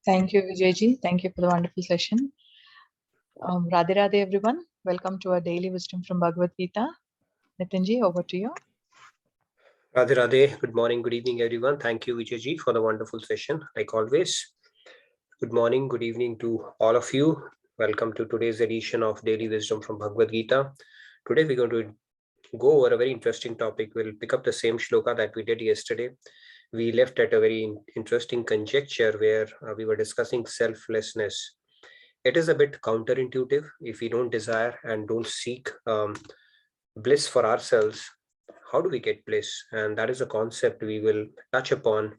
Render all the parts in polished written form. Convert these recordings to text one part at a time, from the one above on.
Thank you, Vijayji. Thank you for the wonderful session. Radhe Radhe, everyone. Welcome to our daily wisdom from Bhagavad Gita. Nitinji, over to you. Radhe Radhe. Good morning, good evening, everyone. Thank you, Vijayji, for the wonderful session, like always. Good morning, good evening to all of you. Welcome to today's edition of Daily Wisdom from Bhagavad Gita. Today, we're going to go over a very interesting topic. We'll pick up the same shloka that we did yesterday. We left at a very interesting conjecture where we were discussing selflessness. It is a bit counterintuitive. If we don't desire and don't seek bliss for ourselves, how do we get bliss? And that is a concept we will touch upon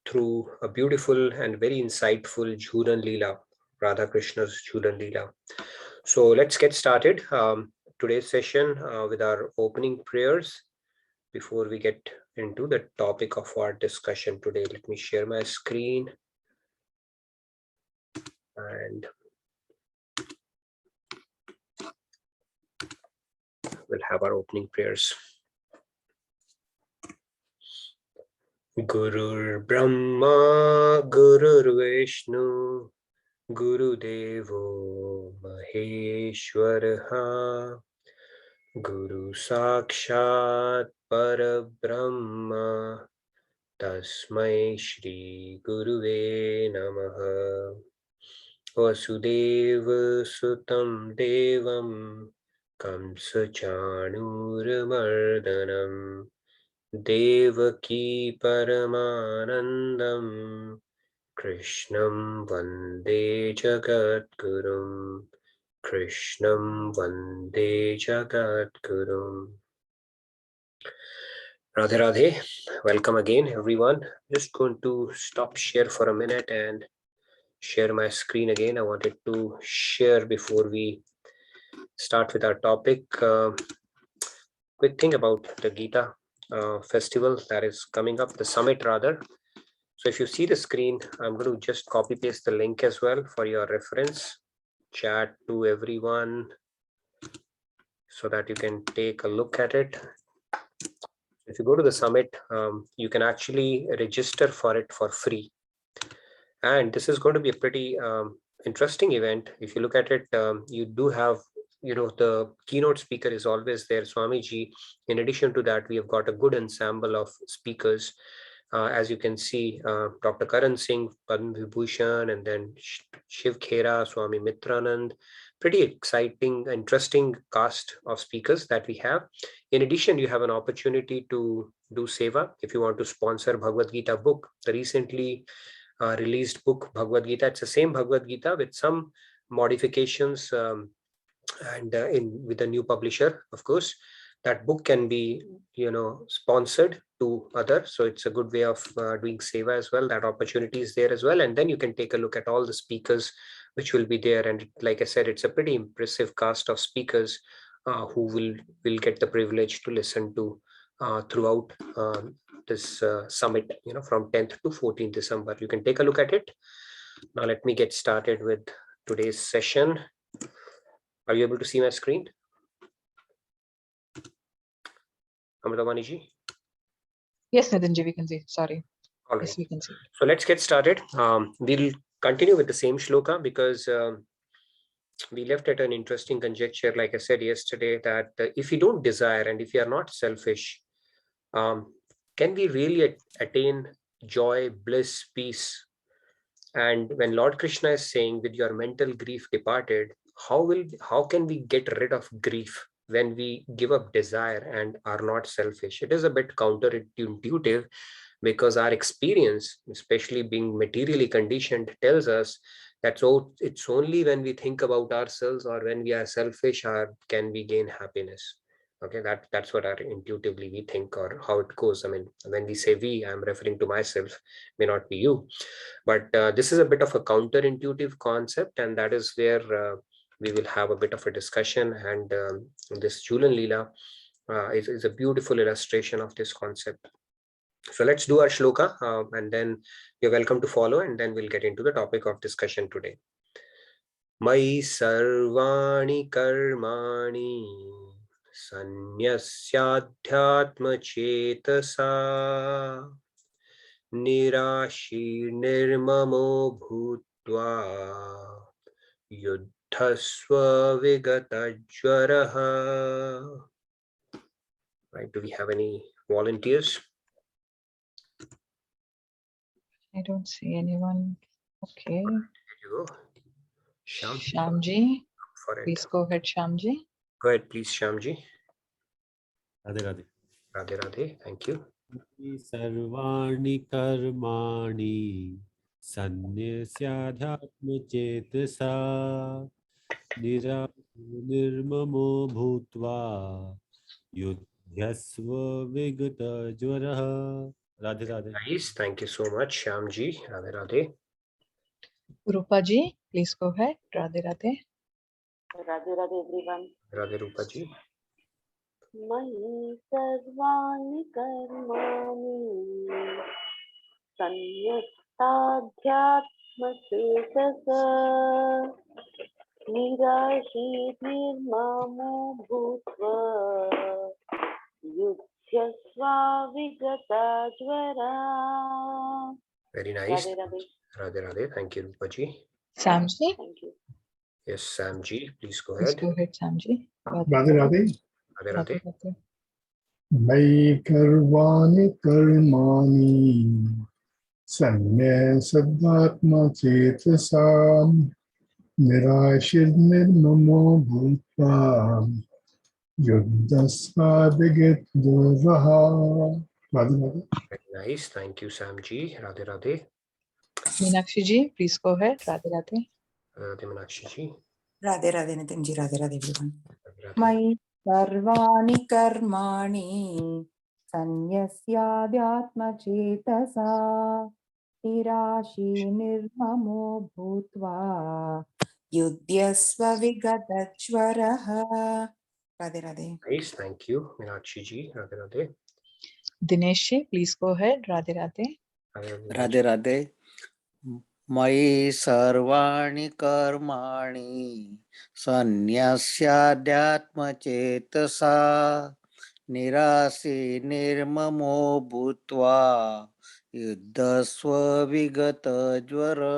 through a beautiful and very insightful Jhulan Lila, Radha Krishna's Jhulan Lila. So let's get started today's session with our opening prayers. Before we get into the topic of our discussion today, let me share my screen and we'll have our opening prayers. Gurur Brahma, Gurur Vishnu, Guru Devo Maheshwaraha, Guru Sakshat Parabrahma, Tasmai Shri Guruve Namaha. Vasudeva Sutam Devam Kamsa Chanuramardanam Devaki Paramanandam Krishnam Vande Jagadgurum. Krishnam Vande Jagadgurum. Radhe Radhe. Welcome again, everyone. Just going to stop share for a minute and share my screen again. I wanted to share before we start with our topic. Quick thing about the Gita festival that is coming up, the summit rather. So if you see the screen, I'm going to just copy paste the link as well for your reference. Chat to everyone so that you can take a look at it. If you go to the summit, you can actually register for it for free. And this is going to be a pretty interesting event. If you look at it, you do have, the keynote speaker is always there, Swamiji. In addition to that, we have got a good ensemble of speakers. As you can see, Dr. Karan Singh, Padma Vibhushan, and then Shiv Khera, Swami Mitranand. Pretty exciting, interesting cast of speakers that we have. In addition, you have an opportunity to do seva if you want to sponsor Bhagavad Gita book. The recently released book Bhagavad Gita. It's the same Bhagavad Gita with some modifications and with a new publisher, of course. That book can be, sponsored to others. So it's a good way of doing seva as well. That opportunity is there as well. And then you can take a look at all the speakers which will be there. And like I said, it's a pretty impressive cast of speakers who will get the privilege to listen to throughout this summit, from 10th to 14th December. You can take a look at it. Now let me get started with today's session. Are you able to see my screen? Amritamani-ji? Yes, Nitinji, we can see. Sorry. All right. Yes, we can see. So let's get started. We'll continue with the same shloka because we left at an interesting conjecture, like I said yesterday, that if you don't desire and if you are not selfish, can we really attain joy, bliss, peace? And when Lord Krishna is saying, with your mental grief departed, how can we get rid of grief when we give up desire and are not selfish? It is a bit counterintuitive because our experience, especially being materially conditioned, tells us that it's only when we think about ourselves or when we are selfish can we gain happiness. Okay, that's what intuitively we think, or how it goes. I mean, when we say we, I'm referring to myself, may not be you. But this is a bit of a counterintuitive concept, and that is where we will have a bit of a discussion. And this Jhulan Lila is a beautiful illustration of this concept. So let's do our shloka, and then you're welcome to follow, and then we'll get into the topic of discussion today. Mai sarvani karmani sanyasyadhyatma chetasa Nirashi nirmamo bhutva yuddhasva vigatajvaraha. Right, do we have any volunteers? I don't see anyone. Okay. Here you go. Shyamji, For it. please go ahead, Shyamji. Go ahead, please, Shyamji. Radhe Radhe. Radhe Radhe, thank you. Sarvani karmani sannyasya nirmamo bhutva yudhyasva vigatajvaraha. Radhe Radhe. Nice, thank you so much, Shyamji. Radhe Radhe. Rupaji, please go ahead. Radhe Radhe. Radhe Radhe everyone. Radhe Rupaji. Mayi sarvani karmani sanyastadhyatma chetasa nirashi nirmamo bhutva yudhyasva vigatajvara. Very nice. Radhe Radhe. Radhe Radhe, thank you, Rupaji. Samji, Thank you. Yes, Samji, please go please ahead. go ahead, Samji. Radhe Radhe. Radhe Radhe. Radhe. Mai karvani karmani sannyasatma chetasam nirashir nirmamo bhutva yuddhasva vigatajvaraha. Radhe Radhe. Very nice, thank you, Samji. Radhe Radhe. Meenakshi ji, please go ahead. Radhe Radhe. Radhe Meenakshi ji. Radhe Radhe Nitin ji, Radhe Radhe everyone. Radhe Radhe. Mai sarvani karmani sannyasyadyatma chetasa nirashi nirmamo bhutva yudhyasva vigatajvaraha. Radhe Radhe. Nice, thank you, Meenakshi ji. Radhe Radhe. Dinesh ji, please go ahead. Radhe Radhe. Radhe Radhe. Mai sarvani karmani sannyasyadyatma chetasa nirasi nirmamo bhutva yuddhasva vigatajvara.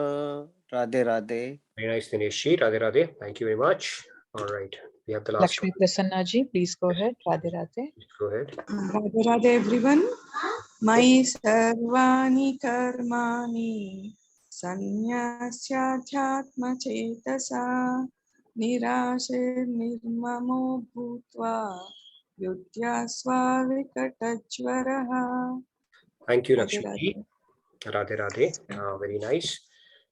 Radhe Radhe. Very nice, Dinesh ji. Radhe Radhe. Thank you very much. All right, we have the last Lakshmi one. Prasanna ji, please go ahead. Radhe Radhe. Please go ahead. Radhe Radhe everyone. Mai sarvani karmani sanyasya chetasa nirashir nirmamo bhutva yudhyasva vigatajvaraha. Thank you, Radhe Lakshmi ji. Radhe. Radhe Radhe. Very nice.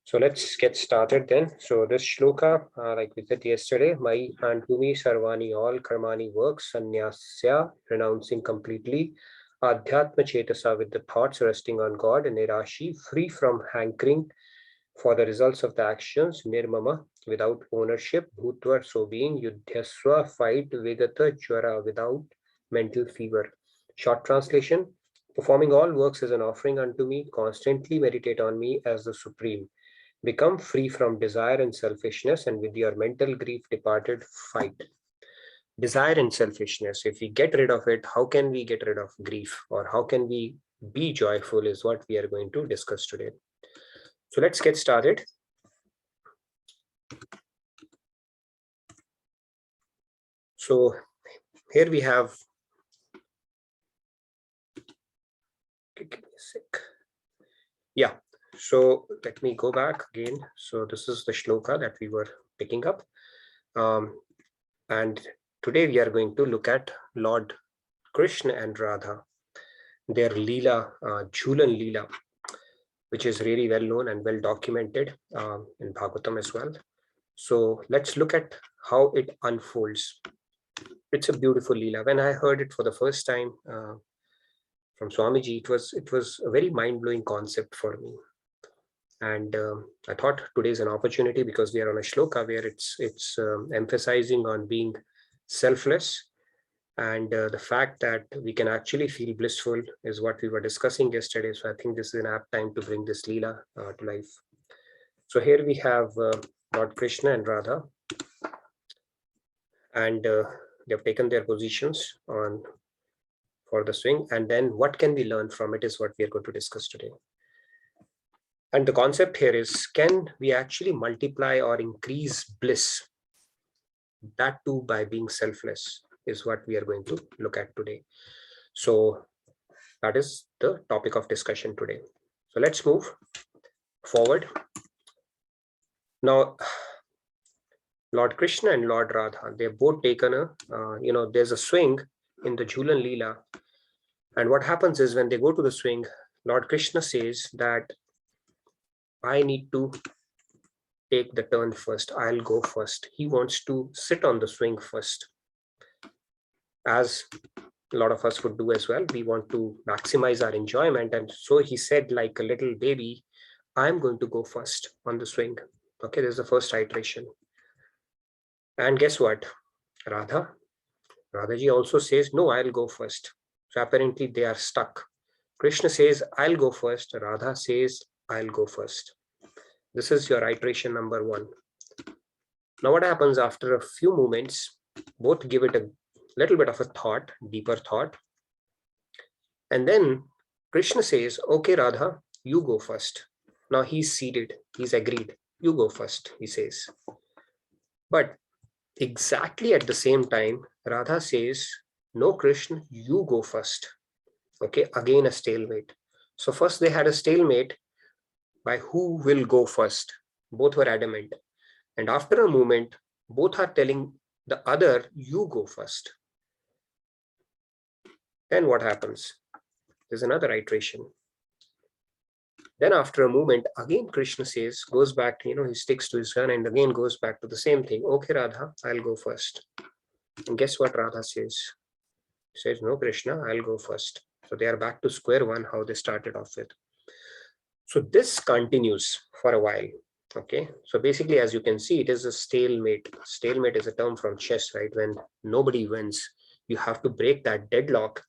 So let's get started then. So this shloka, like we said yesterday, Mai Antumi Sarvani, all Karmani works, Sanyasya, renouncing completely, Adhyatma Chetasa, with the thoughts resting on God, and Nirashi, free from hankering for the results of the actions, Nirmama, without ownership, Bhutva, so being, Yudhyaswa, fight, Vigata Jwara, without mental fever. Short translation: performing all works as an offering unto me, constantly meditate on me as the Supreme. Become free from desire and selfishness, and with your mental grief departed, fight. Desire and selfishness, if we get rid of it, how can we get rid of grief, or how can we be joyful, is what we are going to discuss today. So let's get started. So here we have, give me a sec. Yeah. So let me go back again. So this is the shloka that we were picking up. And today we are going to look at Lord Krishna and Radha, their Lila, Jhulan Lila, which is really well known and well documented in Bhagavatam as well. So let's look at how it unfolds. It's a beautiful Lila. When I heard it for the first time from Swamiji, it was a very mind-blowing concept for me. And I thought today is an opportunity, because we are on a shloka where it's emphasizing on being selfless, and the fact that we can actually feel blissful is what we were discussing yesterday. So I think this is an apt time to bring this Leela to life. So here we have Lord Krishna and Radha, and they have taken their positions for the swing, and then what can we learn from it is what we are going to discuss today. And the concept here is, can we actually multiply or increase bliss? That too by being selfless is what we are going to look at today. So that is the topic of discussion today. So let's move forward. Now, Lord Krishna and Lord Radha, they've both taken a, there's a swing in the Jhulan Lila. And what happens is when they go to the swing, Lord Krishna says that I need to take the turn first. I'll go first. He wants to sit on the swing first. As a lot of us would do as well. We want to maximize our enjoyment. And so he said, like a little baby, I'm going to go first on the swing. Okay, there's the first iteration. And guess what? Radhaji also says, no, I'll go first. So apparently they are stuck. Krishna says, I'll go first. Radha says, I'll go first. This is your iteration number 1. Now what happens after a few moments, both give it a little bit of a thought, deeper thought. And then Krishna says, okay, Radha, you go first. Now he's seated, he's agreed. You go first, he says. But exactly at the same time, Radha says, no, Krishna, you go first. Okay, again a stalemate. So first they had a stalemate by who will go first. Both were adamant. And after a moment, both are telling the other, you go first. Then what happens? There's another iteration. Then after a moment, again Krishna says, goes back to, he sticks to his gun and again goes back to the same thing. Okay, Radha, I'll go first. And guess what Radha says? She says, no, Krishna, I'll go first. So they are back to square one, how they started off with. So this continues for a while. Okay, so basically, as you can see, it is a stalemate. Stalemate is a term from chess, right? When nobody wins, you have to break that deadlock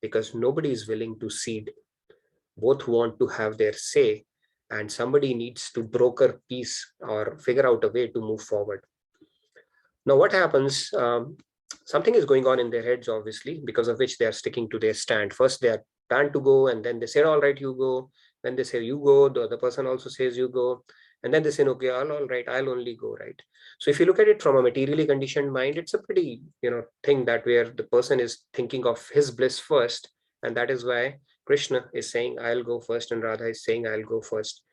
because nobody is willing to cede. Both want to have their say, and somebody needs to broker peace or figure out a way to move forward. Now, what happens? Something is going on in their heads, obviously, because of which they are sticking to their stand. First, they are planned to go, and then they said, all right, you go. Then they say, you go. The other person also says, you go. And then they say, okay, all right, I'll only go, right? So if you look at it from a materially conditioned mind, it's a pretty, thing that where the person is thinking of his bliss first. And that is why Krishna is saying, I'll go first, and Radha is saying, I'll go first.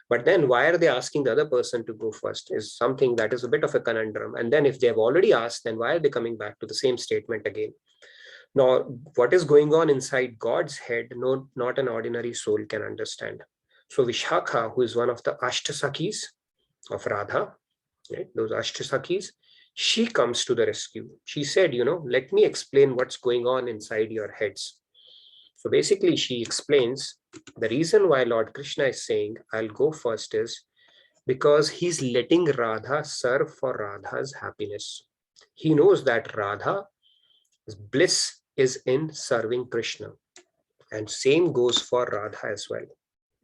But then why are they asking the other person to go first is something that is a bit of a conundrum. And then if they have already asked, then why are they coming back to the same statement again? Now, what is going on inside God's head, not an ordinary soul can understand. So Vishakha, who is one of the Ashtasakis of Radha, right, those Ashtasakis, she comes to the rescue. She said, let me explain what's going on inside your heads. So basically, she explains the reason why Lord Krishna is saying, I'll go first is because he's letting Radha serve for Radha's happiness. He knows that Radha's bliss is in serving Krishna. And same goes for Radha as well.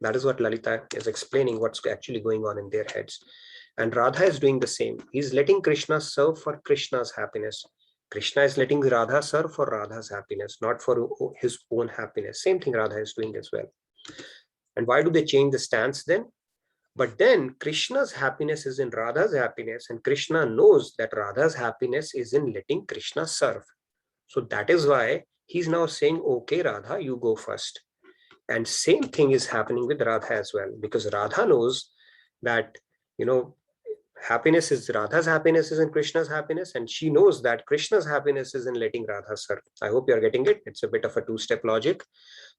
That is what Lalita is explaining, what's actually going on in their heads. And Radha is doing the same. He's letting Krishna serve for Krishna's happiness. Krishna is letting Radha serve for Radha's happiness, not for his own happiness. Same thing Radha is doing as well. And why do they change the stance then? But then Krishna's happiness is in Radha's happiness, and Krishna knows that Radha's happiness is in letting Krishna serve. So that is why he's now saying, okay, Radha, you go first. And same thing is happening with Radha as well, because Radha knows that, happiness is Radha's happiness is in Krishna's happiness, and she knows that Krishna's happiness is in letting Radha serve. I hope you're getting it. It's a bit of a two-step logic,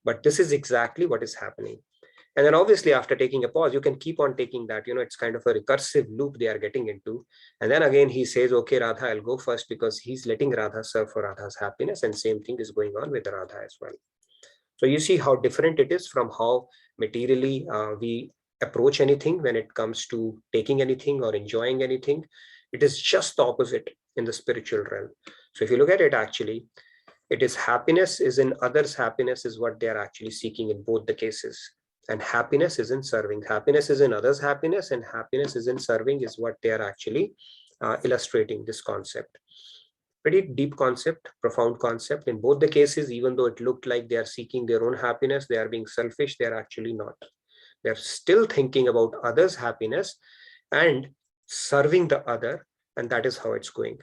but this is exactly what is happening. And then obviously after taking a pause, you can keep on taking that, it's kind of a recursive loop they are getting into. And then again, he says, okay, Radha, I'll go first because he's letting Radha serve for Radha's happiness. And same thing is going on with Radha as well. So you see how different it is from how materially we approach anything when it comes to taking anything or enjoying anything. It is just the opposite in the spiritual realm. So if you look at it, actually, it is happiness is in others' happiness is what they are actually seeking in both the cases. And happiness is in serving. Happiness is in others' happiness, and happiness is in serving is what they are actually illustrating this concept. Pretty deep concept, profound concept. In both the cases, even though it looked like they are seeking their own happiness, they are being selfish, they are actually not. They're still thinking about others' happiness and serving the other, and that is how it's going.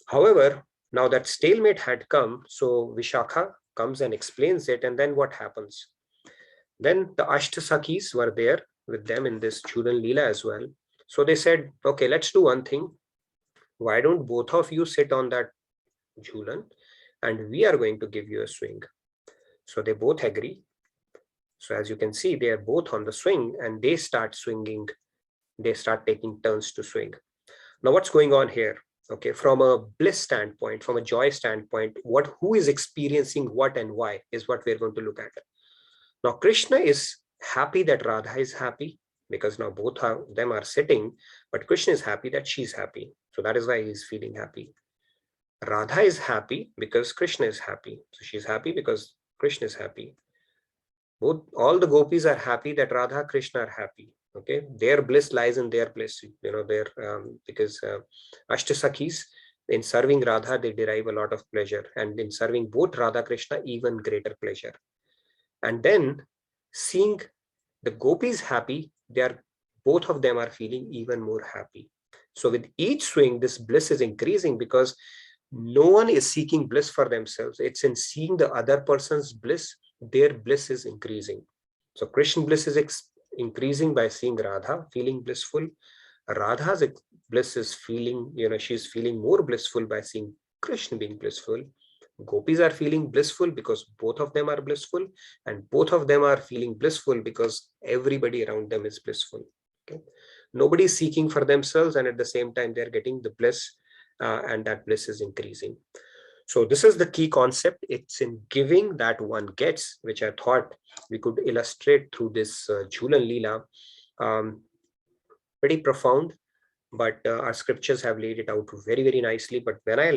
However, now that stalemate had come, so Vishakha comes and explains it, and then what happens? Then the Ashtasakis were there with them in this Jhulan Lila as well. So they said, okay, let's do one thing. Why don't both of you sit on that Jhulan and we are going to give you a swing. So they both agree. So as you can see, they are both on the swing and they start swinging. They start taking turns to swing. Now what's going on here? Okay, from a bliss standpoint, from a joy standpoint, who is experiencing what and why is what we're going to look at. Now Krishna is happy that Radha is happy because now both of them are sitting, but Krishna is happy that she's happy. So that is why he's feeling happy. Radha is happy because Krishna is happy. So she's happy because Krishna is happy. All the gopis are happy that Radha, Krishna are happy. Okay, their bliss lies in their bliss. Because Ashtasakis, in serving Radha, they derive a lot of pleasure, and in serving both Radha, Krishna, even greater pleasure. And then seeing the gopis happy, both of them are feeling even more happy. So with each swing, this bliss is increasing because no one is seeking bliss for themselves. It's in seeing the other person's bliss, their bliss is increasing. So Krishna bliss is increasing by seeing Radha feeling blissful. Radha's bliss is feeling, she's feeling more blissful by seeing Krishna being blissful. Gopis are feeling blissful because both of them are blissful, and both of them are feeling blissful because everybody around them is blissful. Okay? Nobody is seeking for themselves, and at the same time they're getting the bliss, and that bliss is increasing. So this is the key concept. It's in giving that one gets, which I thought we could illustrate through this Jhulan Lila. Pretty profound, but our scriptures have laid it out very, very nicely. But when I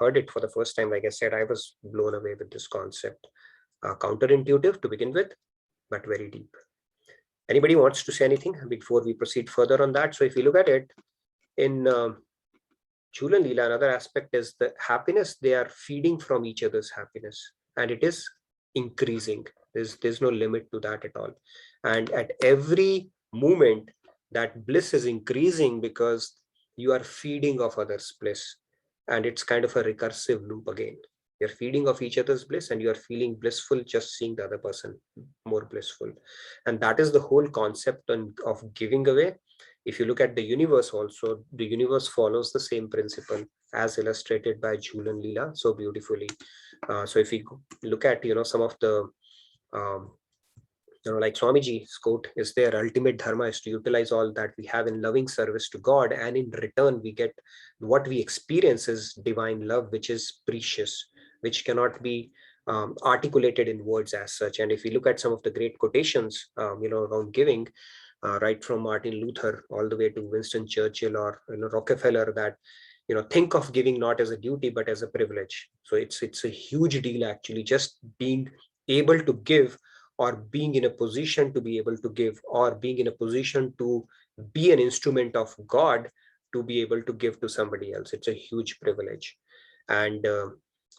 heard it for the first time, like I said, I was blown away with this concept. Counterintuitive to begin with, but very deep. Anybody wants to say anything before we proceed further on that? So if you look at it in Jhulan Lila, another aspect is the happiness. They are feeding from each other's happiness, and it is increasing. There's no limit to that at all. And at every moment, that bliss is increasing because you are feeding off others' bliss. And it's kind of a recursive loop again. You're feeding off each other's bliss and you're feeling blissful just seeing the other person more blissful. And that is the whole concept of giving away. If you look at the universe also, the universe follows the same principle as illustrated by Jhulan Lila so beautifully. So if we look at, some of the, like Swamiji's quote is there, ultimate dharma is to utilize all that we have in loving service to God. And in return, we get what we experience is divine love, which is precious, which cannot be articulated in words as such. And if we look at some of the great quotations, around giving, right from Martin Luther all the way to Winston Churchill or Rockefeller, that think of giving not as a duty but as a privilege. So it's a huge deal actually, just being able to give, or being in a position to be able to give, or being in a position to be an instrument of God to be able to give to somebody else. It's a huge privilege. And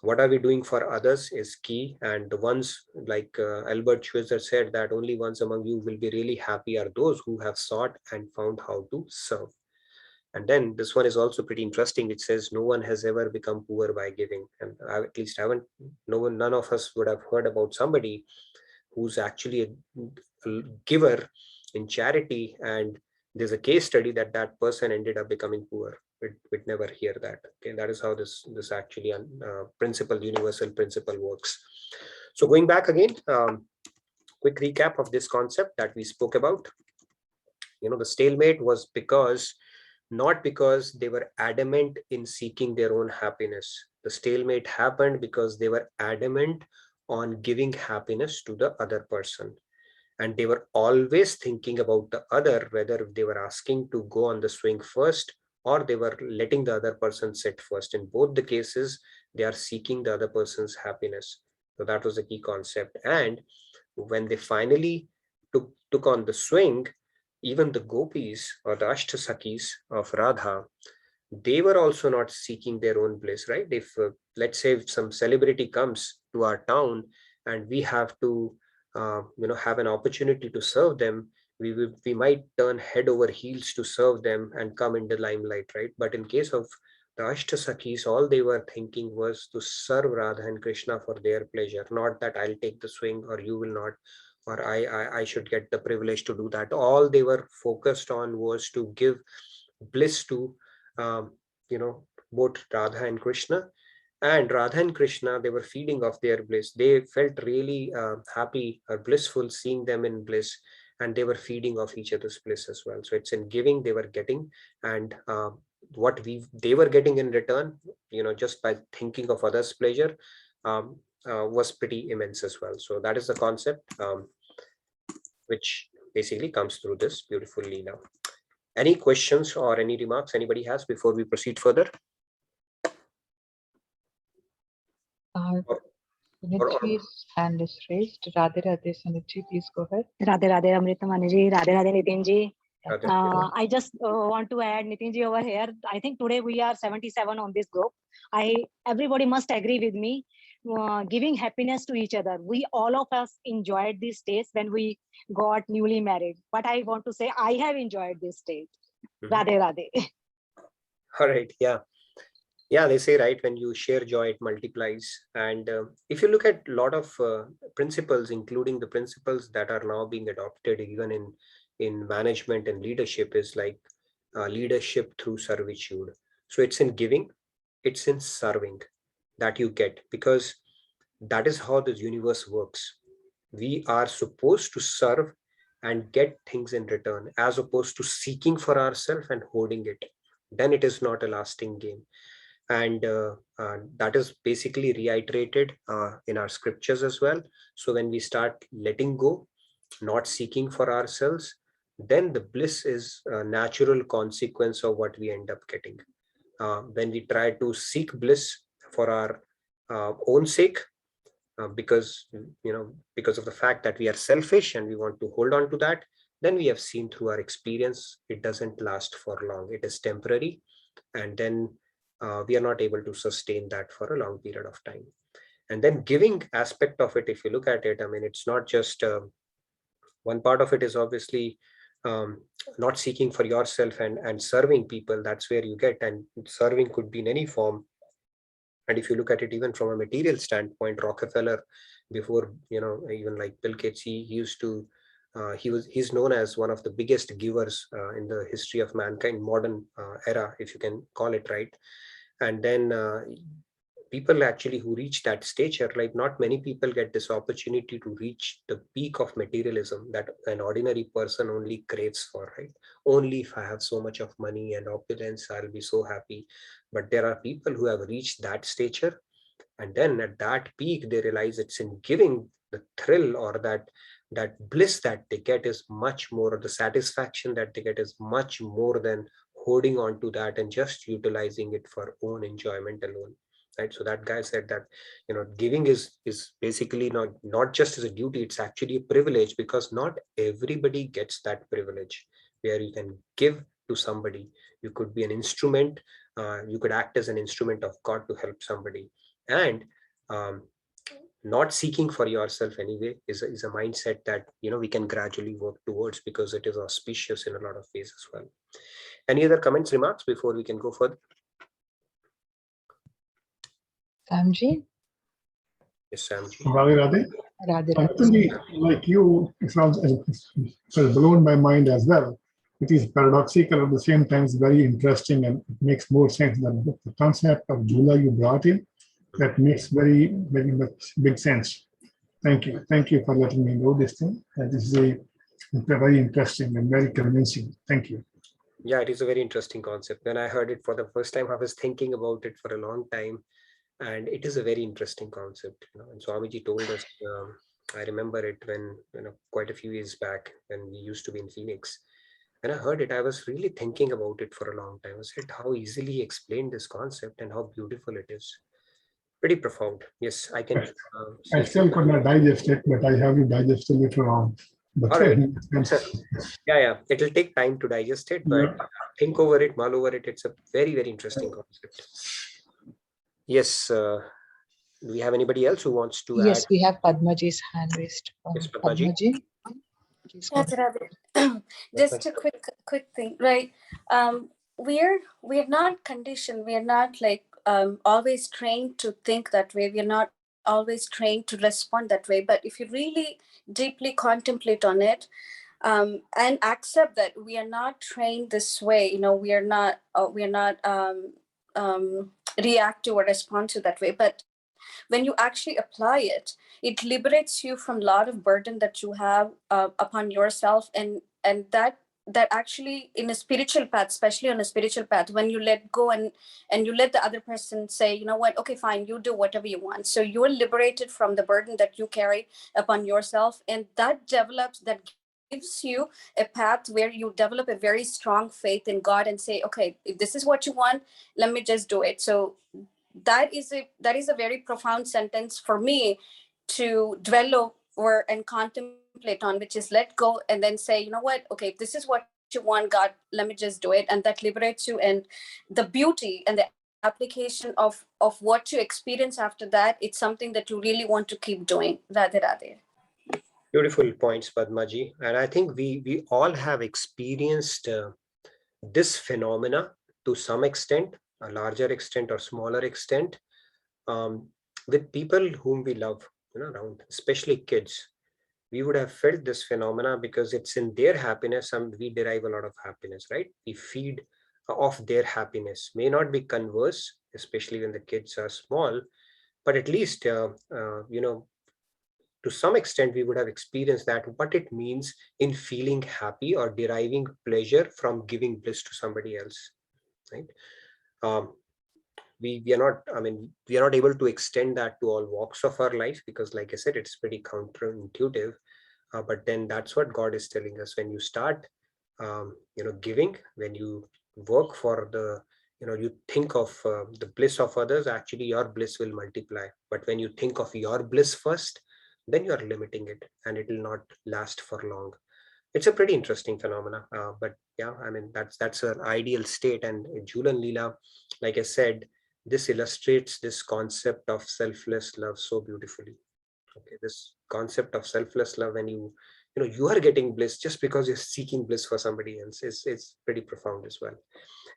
what are we doing for others is key. And the ones like Albert Schweitzer said, that only ones among you will be really happy are those who have sought and found how to serve. And then this one is also pretty interesting. It says no one has ever become poor by giving. And at least none of us would have heard about somebody who's actually a giver in charity, and there's a case study that person ended up becoming poor. We'd never hear that. Okay, that is how this actually universal principle works. So going back again, quick recap of this concept that we spoke about. The stalemate was not because they were adamant in seeking their own happiness. The stalemate happened because they were adamant on giving happiness to the other person. And they were always thinking about the other, whether they were asking to go on the swing first or they were letting the other person sit first. In both the cases, they are seeking the other person's happiness. So that was the key concept. And when they finally took on the swing, even the gopis or the Ashtasakis of Radha, they were also not seeking their own bliss, right? If let's say if some celebrity comes to our town and we have to have an opportunity to serve them, we might turn head over heels to serve them and come in the limelight, right? But in case of the Ashtasakis, all they were thinking was to serve Radha and Krishna for their pleasure, not that I'll take the swing or you will not, or I should get the privilege to do that. All they were focused on was to give bliss to, you know, both Radha and Krishna. And Radha and Krishna, they were feeding off their bliss. They felt really happy or blissful seeing them in bliss, and they were feeding off each other's bliss as well. So it's in giving they were getting, and what they were getting in return, you know, just by thinking of others' pleasure, was pretty immense as well. So that is the concept, which basically comes through this beautiful Lila. Any questions or any remarks anybody has before we proceed further? Sunitji's hand is raised. Radhe Radhe, Sunitji, please go ahead. Radhe Radhe Amritamani ji, Radhe Radhe Nitin ji. Radhe. I just want to add Nitin ji over here. I think today we are 77 on this group. Everybody must agree with me. Giving happiness to each other. We all of us enjoyed these days when we got newly married. But I want to say I have enjoyed this stage. Radhe Radhe. All right. Yeah, they say, right, when you share joy, it multiplies. And if you look at a lot of principles, including the principles that are now being adopted even in management and leadership, is like leadership through servitude. So it's in giving, it's in serving that you get, because that is how the universe works. We are supposed to serve and get things in return, as opposed to seeking for ourselves and hoarding it. Then it is not a lasting game. And that is basically reiterated in our scriptures as well. So when we start letting go, not seeking for ourselves, then the bliss is a natural consequence of what we end up getting. When we try to seek bliss for our own sake, because of the fact that we are selfish and we want to hold on to that, then we have seen through our experience, it doesn't last for long. It is temporary, and then we are not able to sustain that for a long period of time. And then giving aspect of it, if you look at it, I mean, it's not just one part of it is obviously not seeking for yourself and serving people. That's where you get, and serving could be in any form. And if you look at it even from a material standpoint, Rockefeller, before, even like Bill Gates, he used to, he's known as one of the biggest givers in the history of mankind, modern era, if you can call it, right? And then people actually who reach that stature, like not many people get this opportunity to reach the peak of materialism that an ordinary person only craves for, right? Only if I have so much of money and opulence, I'll be so happy. But there are people who have reached that stature, and then at that peak, they realize it's in giving. The thrill or that bliss that they get is much more, or the satisfaction that they get is much more than holding on to that and just utilizing it for own enjoyment alone, right? So that guy said that, giving is basically not just as a duty, it's actually a privilege, because not everybody gets that privilege where you can give to somebody. You could be an instrument, you could act as an instrument of God to help somebody. And not seeking for yourself anyway is a mindset that we can gradually work towards, because it is auspicious in a lot of ways as well. Any other comments, remarks before we can go further? Samji? Yes, Samji. Radhe Radhe Radhe. Like you, it was blown my mind as well. It is paradoxical, at the same time it's very interesting, and it makes more sense than the concept of Jhula you brought in. That makes very, very much big sense. Thank you. Thank you for letting me know this thing. This is a very interesting and very convincing. Thank you. Yeah, it is a very interesting concept. When I heard it for the first time, I was thinking about it for a long time, and it is a very interesting concept. And Swamiji told us, I remember it when, quite a few years back when we used to be in Phoenix. When I heard it, I was really thinking about it for a long time. I said, how easily explained this concept and how beautiful it is. Pretty profound. Yes, I can. I still could not digest it, but I have to digest it later on. But all right. Yeah. It will take time to digest it, but think over it, mull over it. It's a very, very interesting concept. Yes. Do we have anybody else who wants to add? Yes, we have Padmaji's hand raised. Yes, Padmaji. Please go ahead. Radhe, Radhe. Just a quick thing, right? We're not conditioned. We are not like always trained to think that way. We are not always trained to respond that way. But if you really deeply contemplate on it, and accept that we are not trained this way, we are not react to or respond to that way. But when you actually apply it, it liberates you from a lot of burden that you have upon yourself, and that actually in a spiritual path, especially on a spiritual path, when you let go and you let the other person say, you know what, okay, fine, you do whatever you want, so you're liberated from the burden that you carry upon yourself, and that gives you a path where you develop a very strong faith in God and say, okay, if this is what you want, let me just do it. So that is a very profound sentence for me to dwell over and contemplate on, which is let go and then say, you know what, okay, if this is what you want, God, let me just do it. And that liberates you. And the beauty and the application of what you experience after that, it's something that you really want to keep doing. Radhe Radhe. Beautiful points, Padmaji. And I think we all have experienced this phenomena to some extent, a larger extent or smaller extent, with people whom we love, around, especially kids. We would have felt this phenomena because it's in their happiness and we derive a lot of happiness, right? We feed off their happiness. May not be converse, especially when the kids are small, but at least, to some extent we would have experienced that, what it means in feeling happy or deriving pleasure from giving bliss to somebody else, right? We are not able to extend that to all walks of our life because, like I said, it's pretty counterintuitive, but then that's what God is telling us. When you start giving, when you work for the you think of the bliss of others, actually your bliss will multiply. But when you think of your bliss first, then you're limiting it and it will not last for long. It's a pretty interesting phenomena, but yeah, that's an ideal state. And Jhulan Lila, like I said, this illustrates this concept of selfless love so beautifully. Okay, this concept of selfless love, when you are getting bliss just because you're seeking bliss for somebody else, is pretty profound as well.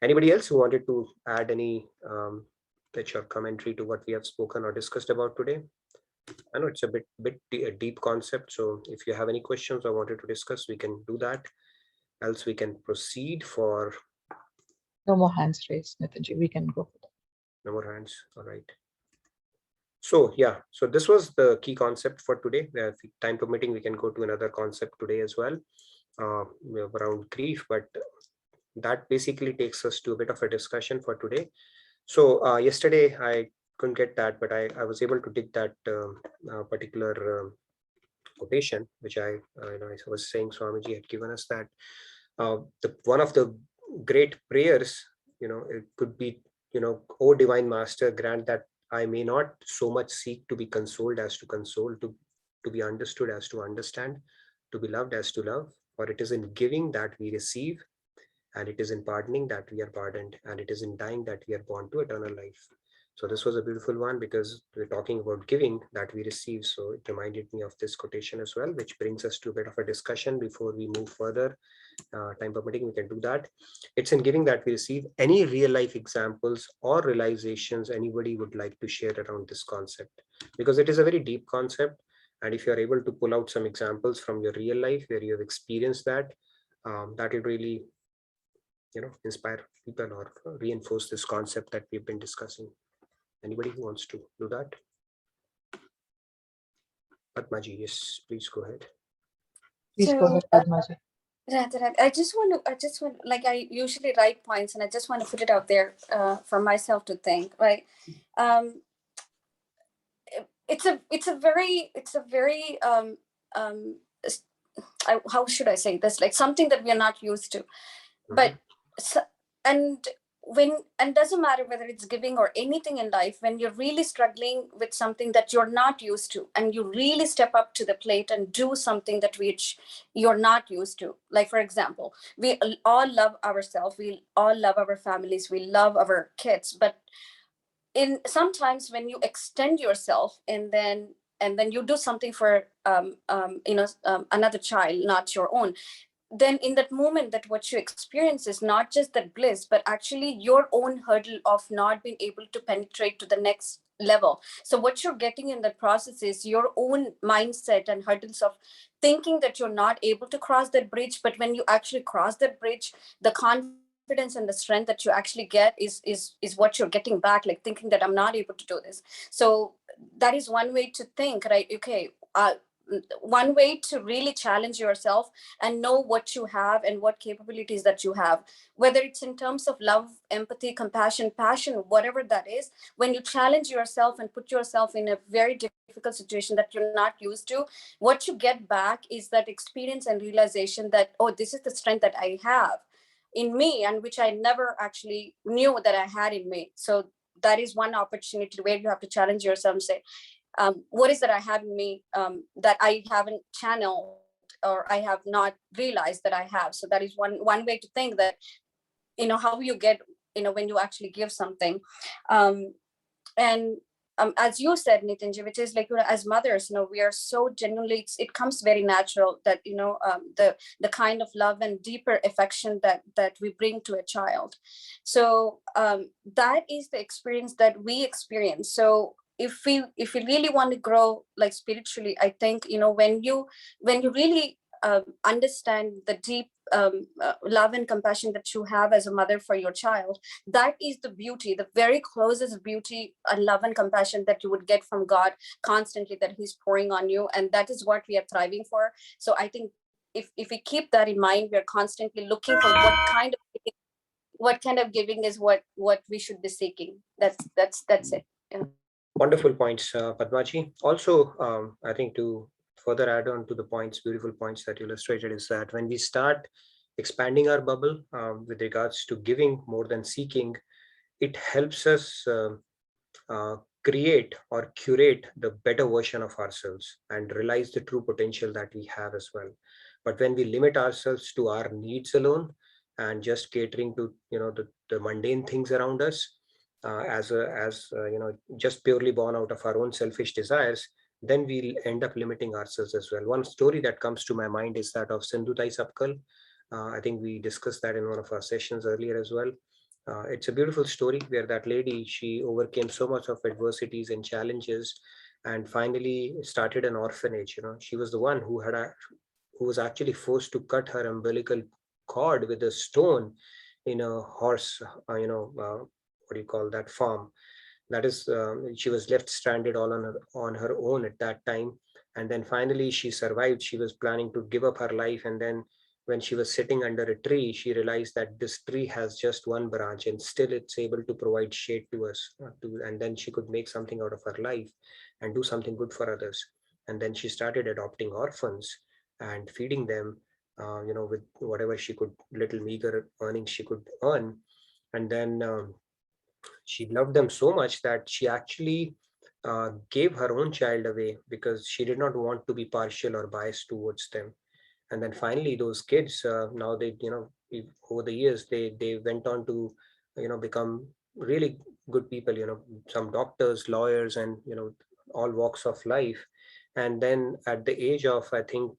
Anybody else who wanted to add any pitch or commentary to what we have spoken or discussed about today? I know it's a deep concept, so if you have any questions or wanted to discuss, we can do that. Else we can proceed for. No more hands raised, Nitinji. We can go for that. No more hands. All right. So yeah, so this was the key concept for today. Time permitting, we can go to another concept today as well, around grief, but that basically takes us to a bit of a discussion for today. So yesterday I couldn't get that, but I was able to dig that particular quotation, which I was saying Swamiji had given us, that one of the great prayers, it could be, "O Divine Master, grant that I may not so much seek to be consoled as to console, to be understood as to understand, to be loved as to love, for it is in giving that we receive, and it is in pardoning that we are pardoned, and it is in dying that we are born to eternal life." So this was a beautiful one because we're talking about giving that we receive. So it reminded me of this quotation as well, which brings us to a bit of a discussion before we move further. Time permitting, we can do that. It's in giving that we receive. Any real life examples or realizations anybody would like to share around this concept? Because it is a very deep concept. And if you're able to pull out some examples from your real life where you have experienced that, that will really inspire people or reinforce this concept that we've been discussing. Anybody who wants to do that? Padmaji, yes, please go ahead. Please go ahead, Padmaji. Right. I just want, like I usually write points, and I just want to put it out there for myself to think. Right. It's a very how should I say this? Like something that we are not used to, but and doesn't matter whether it's giving or anything in life, when you're really struggling with something that you're not used to, and you really step up to the plate and do something that which you're not used to. Like, for example, we all love ourselves, we all love our families, we love our kids, but sometimes when you extend yourself and then then you do something for another child, not your own, then in that moment, that what you experience is not just that bliss, but actually your own hurdle of not being able to penetrate to the next level. So what you're getting in that process is your own mindset and hurdles of thinking that you're not able to cross that bridge. But when you actually cross that bridge, the confidence and the strength that you actually get is what you're getting back, like thinking that I'm not able to do this. So that is one way to think, right? Okay, one way to really challenge yourself and know what you have and what capabilities that you have, whether it's in terms of love, empathy, compassion, passion, whatever that is. When you challenge yourself and put yourself in a very difficult situation that you're not used to, what you get back is that experience and realization that, oh, this is the strength that I have in me, and which I never actually knew that I had in me. So that is one opportunity where you have to challenge yourself and say, what is that I have in me that I haven't channeled or I have not realized that I have. So that is one way to think that, how you get, when you actually give something. And as you said, Nitinji, which is like, as mothers, we are so genuinely, it comes very natural that, the kind of love and deeper affection that we bring to a child. So that is the experience that we experience. So if we really want to grow like spiritually, I think, when you really understand the deep love and compassion that you have as a mother for your child, that is the beauty, the very closest beauty and love and compassion that you would get from God constantly, that he's pouring on you. And that is what we are thriving for. So I think if we keep that in mind, we're constantly looking for what kind of giving is what we should be seeking. That's it. Yeah. Wonderful points, Padmaji. Also, I think to further add on to the points, beautiful points that you illustrated, is that when we start expanding our bubble with regards to giving more than seeking, it helps us create or curate the better version of ourselves and realize the true potential that we have as well. But when we limit ourselves to our needs alone and just catering to the mundane things around us, just purely born out of our own selfish desires, then we'll end up limiting ourselves as well. One story that comes to my mind is that of Sindhutai Sapkal. I think we discussed that in one of our sessions earlier as well. It's a beautiful story where that lady, she overcame so much of adversities and challenges and finally started an orphanage. She was the one who was actually forced to cut her umbilical cord with a stone in a horse, what do you call that, farm. That is, she was left stranded all on her own at that time. And then finally she survived. She was planning to give up her life. And then when she was sitting under a tree, she realized that this tree has just one branch and still it's able to provide shade to us. And then she could make something out of her life and do something good for others. And then she started adopting orphans and feeding them, with whatever she could, little meager earnings she could earn. And then she loved them so much that she actually gave her own child away because she did not want to be partial or biased towards them. And then finally those kids, now they, over the years, they went on to, become really good people, some doctors, lawyers, and, all walks of life. And then at the age of, I think,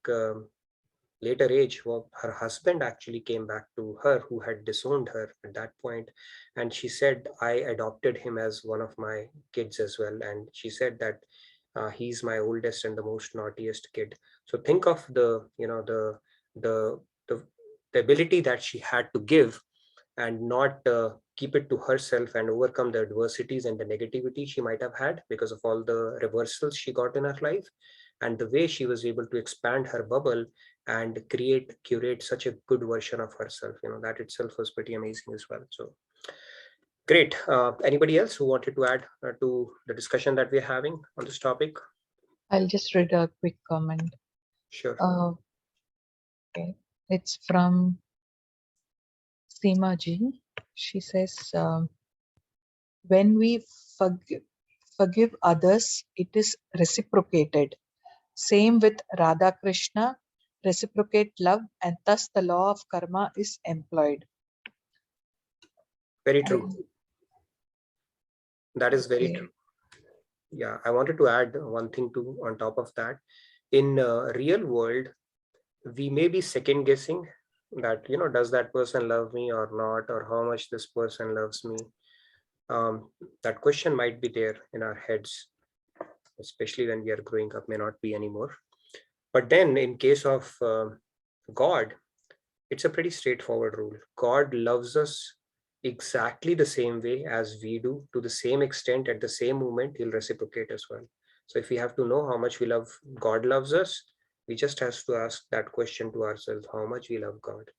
later age, her husband actually came back to her, who had disowned her at that point. And she said, I adopted him as one of my kids as well. And she said that he's my oldest and the most naughtiest kid. So think of the ability that she had to give and not keep it to herself and overcome the adversities and the negativity she might have had because of all the reversals she got in her life, and the way she was able to expand her bubble and curate such a good version of herself. That itself was pretty amazing as well. So great. Anybody else who wanted to add to the discussion that we're having on this topic? I'll just read a quick comment. Sure. Okay. It's from Seema Ji. She says, when we forgive others, it is reciprocated. Same with Radha Krishna, reciprocate love, and thus the law of karma is employed. Very true. That is very true. Yeah, I wanted to add one thing too on top of that. In real world, we may be second guessing that, does that person love me or not, or how much this person loves me. That question might be there in our heads, especially when we are growing up, may not be anymore. But then in case of God, it's a pretty straightforward rule. God loves us exactly the same way as we do, to the same extent, at the same moment, he'll reciprocate as well. So if we have to know how much we love, God loves us, we just have to ask that question to ourselves, how much we love God.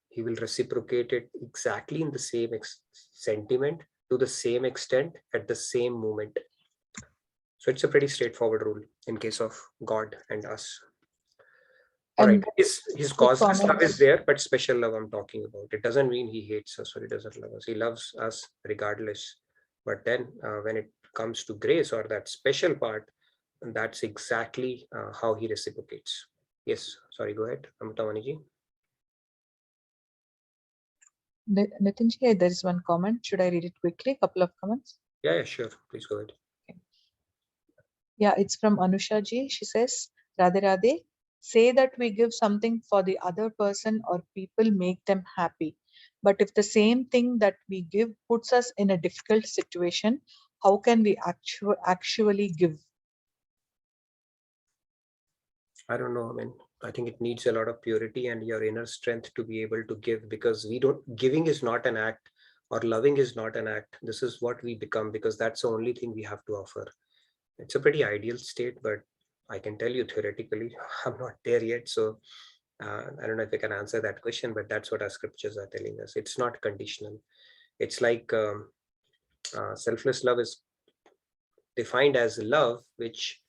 He will reciprocate it exactly in the same sentiment, to the same extent, at the same moment. So it's a pretty straightforward rule in case of God and us. All right, his causeless love is there, but special love I'm talking about. It doesn't mean he hates us or he doesn't love us. He loves us regardless. But then when it comes to grace or that special part, that's exactly how he reciprocates. Yes, sorry, go ahead, Amitavaniji. Nitinji, there is one comment. Should I read it quickly? A couple of comments. Yeah, sure. Please go ahead. Okay. Yeah, it's from Anusha ji. She says, Radhe Radhe, say that we give something for the other person or people make them happy. But if the same thing that we give puts us in a difficult situation, how can we actually give? I don't know. I mean, I think it needs a lot of purity and your inner strength to be able to give, because giving is not an act, or loving is not an act. This is what we become, because that's the only thing we have to offer. It's a pretty ideal state, but I can tell you theoretically, I'm not there yet. So I don't know if I can answer that question, but that's what our scriptures are telling us. It's not conditional. It's like selfless love is defined as love which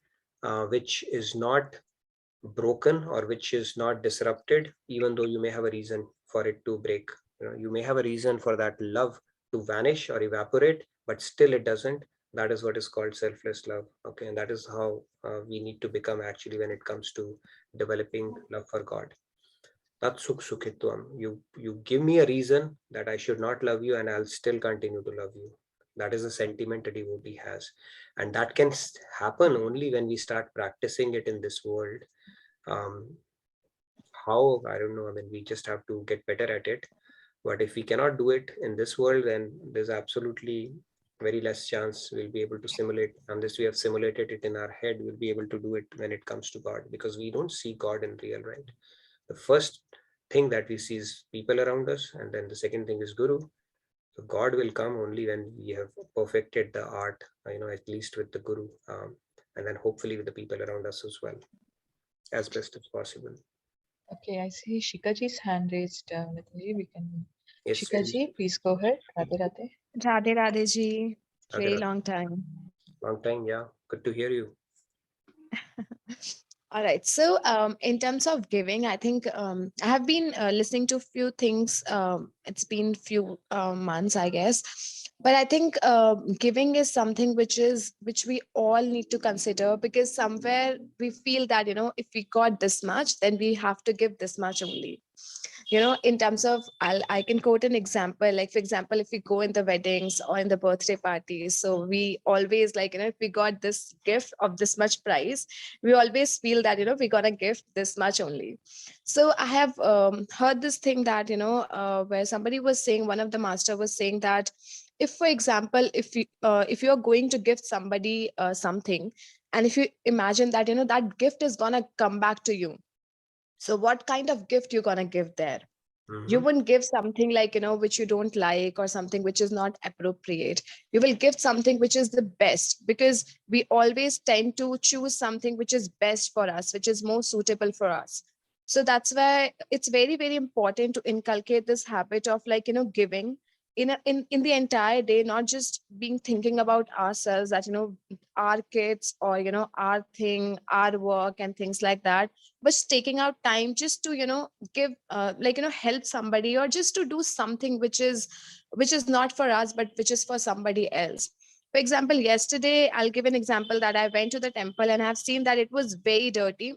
is not broken, or which is not disrupted, even though you may have a reason for it to break. You may have a reason for that love to vanish or evaporate, but still it doesn't. That is what is called selfless love. Okay, and that is how we need to become actually when it comes to developing love for God. Tat sukh sukhitvam. You give me a reason that I should not love you, and I'll still continue to love you. That is a sentiment a devotee has, and that can happen only when we start practicing it in this world. How, I don't know. I mean, we just have to get better at it. But if we cannot do it in this world, then there's absolutely very less chance we'll be able to simulate. Unless we have simulated it in our head, we'll be able to do it when it comes to God, because we don't see God in real, right? The first thing that we see is people around us, and then the second thing is Guru. So God will come only when we have perfected the art, at least with the Guru, and then hopefully with the people around us as well, as best as possible. Okay, I see Shikaji's hand raised. Nitinji, we can. Yes, Shikaji, please go ahead. Radhe Radhe. Radhe Radhe ji. Very Radhe. long time. Long time, yeah. Good to hear you. All right. So, in terms of giving, I think I have been listening to a few things. It's been few months, I guess, but I think giving is something which we all need to consider, because somewhere we feel that if we got this much, then we have to give this much only. In terms of, I can quote an example, like for example, if we go in the weddings or in the birthday parties, so we always like, if we got this gift of this much price, we always feel that, we're gonna give this much only. So I have heard this thing that, where somebody was saying, one of the master was saying that, if for example, if you're going to give somebody something, and if you imagine that, that gift is gonna come back to you, so what kind of gift you're going to give there? You wouldn't give something like, which you don't like, or something which is not appropriate. You will give something which is the best, because we always tend to choose something which is best for us, which is more suitable for us. So that's why it's very, very important to inculcate this habit of like, giving in the entire day, not just being thinking about ourselves, that, our kids, or, our thing, our work and things like that, but taking out time just to, give, like, help somebody, or just to do something which is not for us, but which is for somebody else. For example, yesterday, I'll give an example that I went to the temple and I've seen that it was very dirty.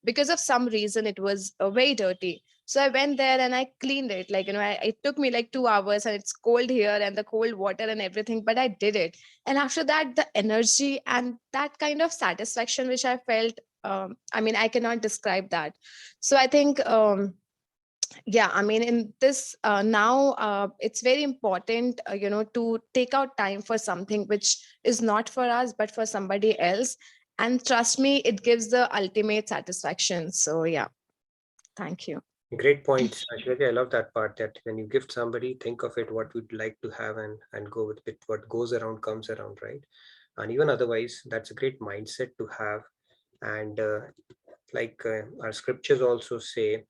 Because of some reason, it was very dirty. So I went there and I cleaned it. Like, it took me like 2 hours, and it's cold here and the cold water and everything, but I did it. And after that, the energy and that kind of satisfaction which I felt, I cannot describe that. So I think, yeah, in this now, it's very important, to take out time for something which is not for us but for somebody else. And trust me, it gives the ultimate satisfaction. So yeah, thank you. Great point. Actually, I love that part, that when you gift somebody, think of it, what we'd like to have, and go with it. What goes around comes around, right? And even otherwise, that's a great mindset to have. And our scriptures also say,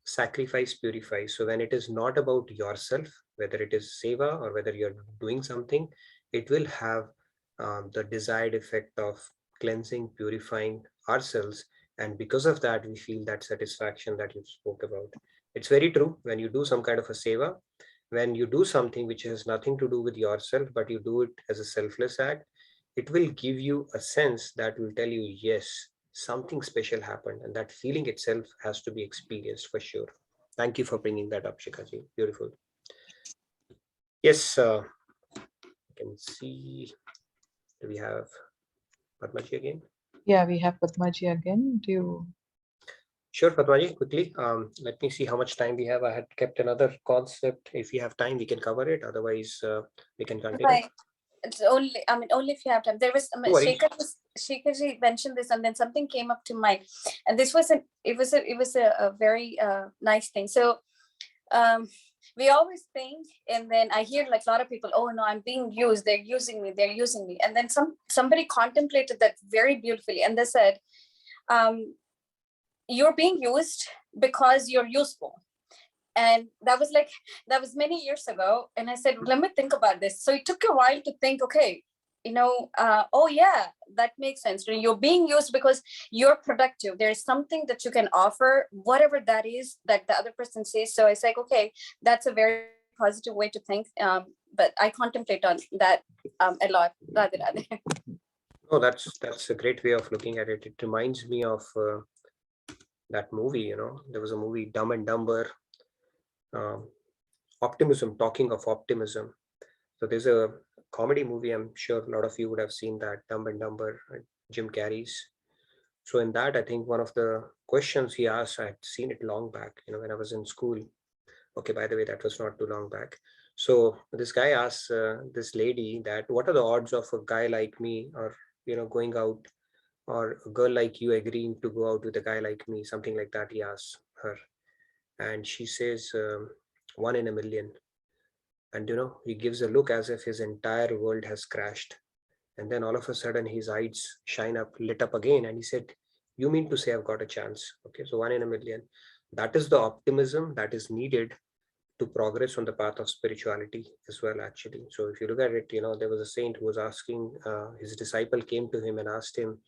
sacrifice purifies. So when it is not about yourself, whether it is seva or whether you're doing something, it will have the desired effect of cleansing, purifying ourselves. And because of that, we feel that satisfaction that you spoke about. It's very true. When you do some kind of a seva, when you do something which has nothing to do with yourself, but you do it as a selfless act, it will give you a sense that will tell you, yes, something special happened, and that feeling itself has to be experienced for sure. Thank you for bringing that up, Shikhaji. Beautiful. Yes, I can see, do we have Padmaji again? Yeah, we have Padmaji again. Do you? Sure, Padmaji, quickly. Let me see how much time we have. I had kept another concept. If we have time, we can cover it. Otherwise, we can continue. Right. It's only, only if you have time. There was, Shekharji mentioned this, and then something came up to mind, and this was a very nice thing. So, we always think, and then I hear like a lot of people, oh no, I'm being used. They're using me, and then somebody contemplated that very beautifully, and they said, you're being used because you're useful. And that was many years ago. And I said, let me think about this. So it took a while to think, okay, oh yeah, that makes sense. You're being used because you're productive. There's something that you can offer, whatever that is that the other person says. So I was like, okay, that's a very positive way to think. But I contemplate on that a lot. Radha. Oh, that's a great way of looking at it. It reminds me of that movie, there was a movie, Dumb and Dumber. Optimism, talking of optimism. So there's a comedy movie, I'm sure a lot of you would have seen that, Dumb and Dumber, Jim Carrey's. So in that, I think one of the questions he asked, I had seen it long back, when I was in school. Okay, by the way, that was not too long back. So this guy asks this lady that, what are the odds of a guy like me, or, going out, or a girl like you agreeing to go out with a guy like me, something like that, he asks her. And she says, 1 in a million. And he gives a look as if his entire world has crashed. And then all of a sudden his eyes lit up again, and he said, you mean to say I've got a chance? Okay, so 1 in a million. That is the optimism that is needed to progress on the path of spirituality as well, actually. So if you look at it, there was a saint who was asking, his disciple came to him and asked him,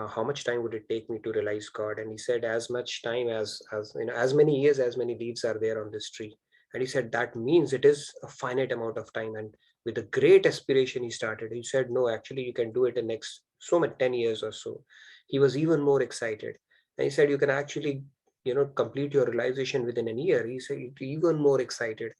how much time would it take me to realize God? And he said, as much time as as many years, as many leaves are there on this tree. And he said, that means it is a finite amount of time. And with a great aspiration, he started. He said, no, actually, you can do it in next so much 10 years or so. He was even more excited. And he said, you can actually, complete your realization within a year. He said, even more excited.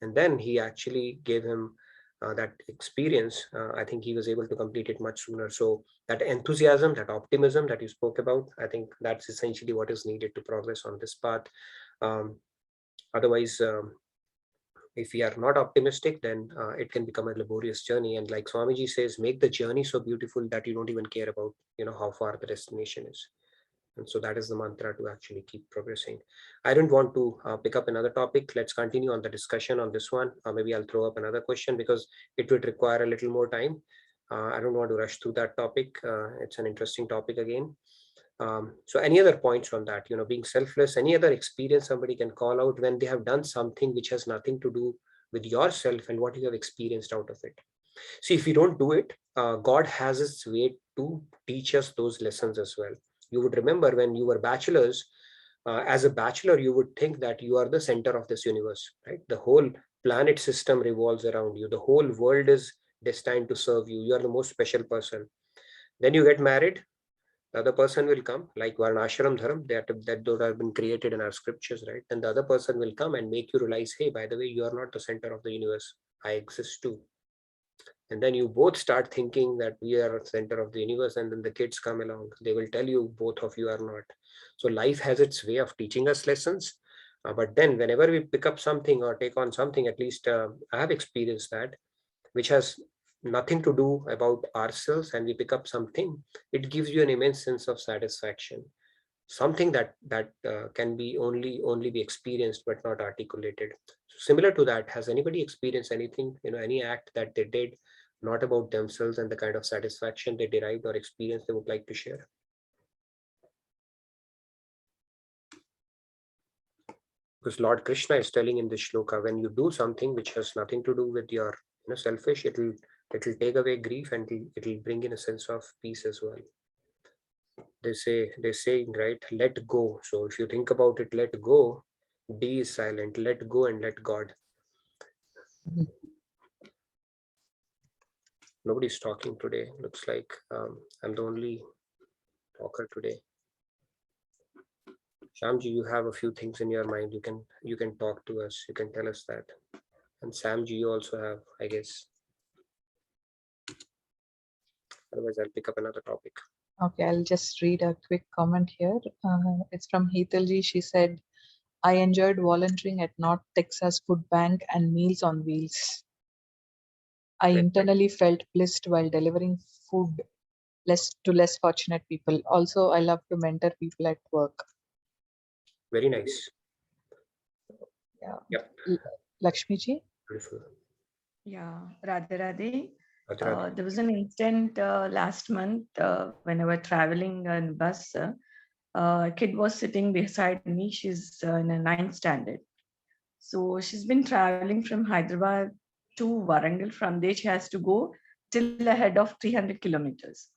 And then he actually gave him that experience. I think he was able to complete it much sooner. So that enthusiasm, that optimism that you spoke about, I think that's essentially what is needed to progress on this path. Otherwise, if we are not optimistic, then it can become a laborious journey. And like Swamiji says, make the journey so beautiful that you don't even care about, how far the destination is. And so that is the mantra to actually keep progressing. I don't want to pick up another topic. Let's continue on the discussion on this one. Maybe I'll throw up another question because it would require a little more time. I don't want to rush through that topic. It's an interesting topic again. So any other points on that, being selfless, any other experience somebody can call out when they have done something which has nothing to do with yourself and what you have experienced out of it. See, if you don't do it, God has its way to teach us those lessons as well. You would remember when you were bachelors, as a bachelor, you would think that you are the center of this universe, right? The whole planet system revolves around you. The whole world is destined to serve you. You are the most special person. Then you get married. The other person will come, like Varnashram Dharam, that those have been created in our scriptures, right? Then the other person will come and make you realize, hey, by the way, you are not the center of the universe. I exist too. And then you both start thinking that we are the center of the universe, and then the kids come along. They will tell you both of you are not. So life has its way of teaching us lessons. But then whenever we pick up something or take on something, at least I have experienced that, which has nothing to do about ourselves, and we pick up something, it gives you an immense sense of satisfaction. Something that can be only be experienced but not articulated. So similar to that, has anybody experienced anything, any act that they did not about themselves and the kind of satisfaction they derived or experience they would like to share? Because Lord Krishna is telling in this shloka, when you do something which has nothing to do with your selfish, it'll take away grief, and it'll bring in a sense of peace as well. They're saying, right, let go. So if you think about it, let go, D is silent, let go and let God. Nobody's talking today. Looks like I'm the only talker today. Shamji, you have a few things in your mind. You can talk to us. You can tell us that. And Samji, you also have, I guess. Otherwise, I'll pick up another topic. Okay, I'll just read a quick comment here. It's from Heetalji. She said, I enjoyed volunteering at North Texas Food Bank and Meals on Wheels. I internally felt blessed while delivering food to less fortunate people. Also, I love to mentor people at work. Very nice. Yeah. Yep. Lakshmi ji? Beautiful. Yeah, Radha Radhe. Radha Radhe. There was an incident last month when I was traveling in bus. A kid was sitting beside me. She's in a 9th standard. So she's been traveling from Hyderabad to Warangal. From there, she has to go till ahead of 300 kilometers.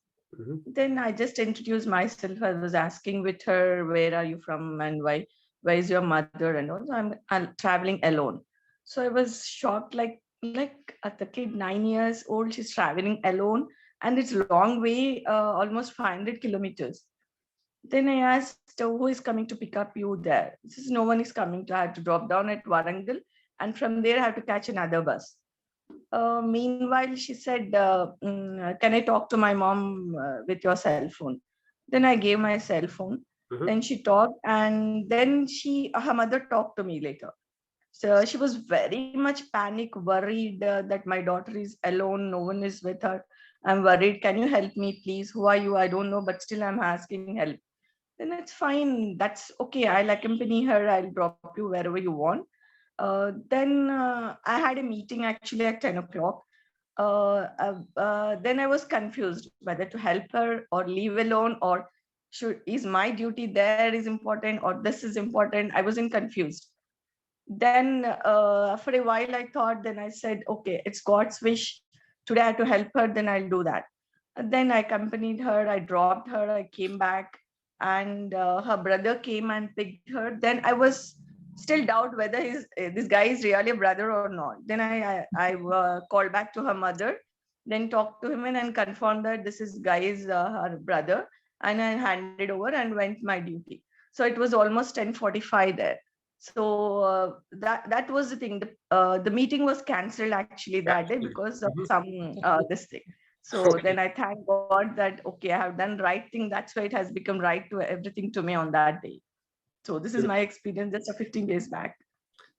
Then I just introduced myself. I was asking with her, where are you from and why is your mother and all. So I'm traveling alone. So I was shocked, like at the kid 9 years old, she's traveling alone, and it's a long way, almost 500 kilometers. Then I asked, who is coming to pick up you there? She says, no one is coming. I have to drop down at Warangal, and from there I have to catch another bus. Meanwhile, she said, can I talk to my mom with your cell phone? Then I gave my cell phone. Then she talked, and then her mother talked to me later. So she was very much panic, worried that my daughter is alone. No one is with her. I'm worried. Can you help me, please? Who are you? I don't know, but still I'm asking help. Then it's fine. That's okay. I'll accompany her. I'll drop you wherever you want. Then I had a meeting actually at 10 o'clock. Then I was confused whether to help her or leave alone, or is my duty there is important or this is important. I wasn't confused. Then for a while I thought, then I said, okay, it's God's wish. Today I have to help her, then I'll do that. And then I accompanied her, I dropped her, I came back, and her brother came and picked her. Then I was still doubt whether this guy is really a brother or not. Then I called back to her mother, then talked to him and confirmed that this is guy's her brother, and I handed over and went my duty. So it was almost 10:45 there. So that was the thing. The meeting was cancelled actually that day because of some this thing. So then I thank God that okay, I have done right thing. That's why it has become right to everything to me on that day. So this is my experience just 15 days back.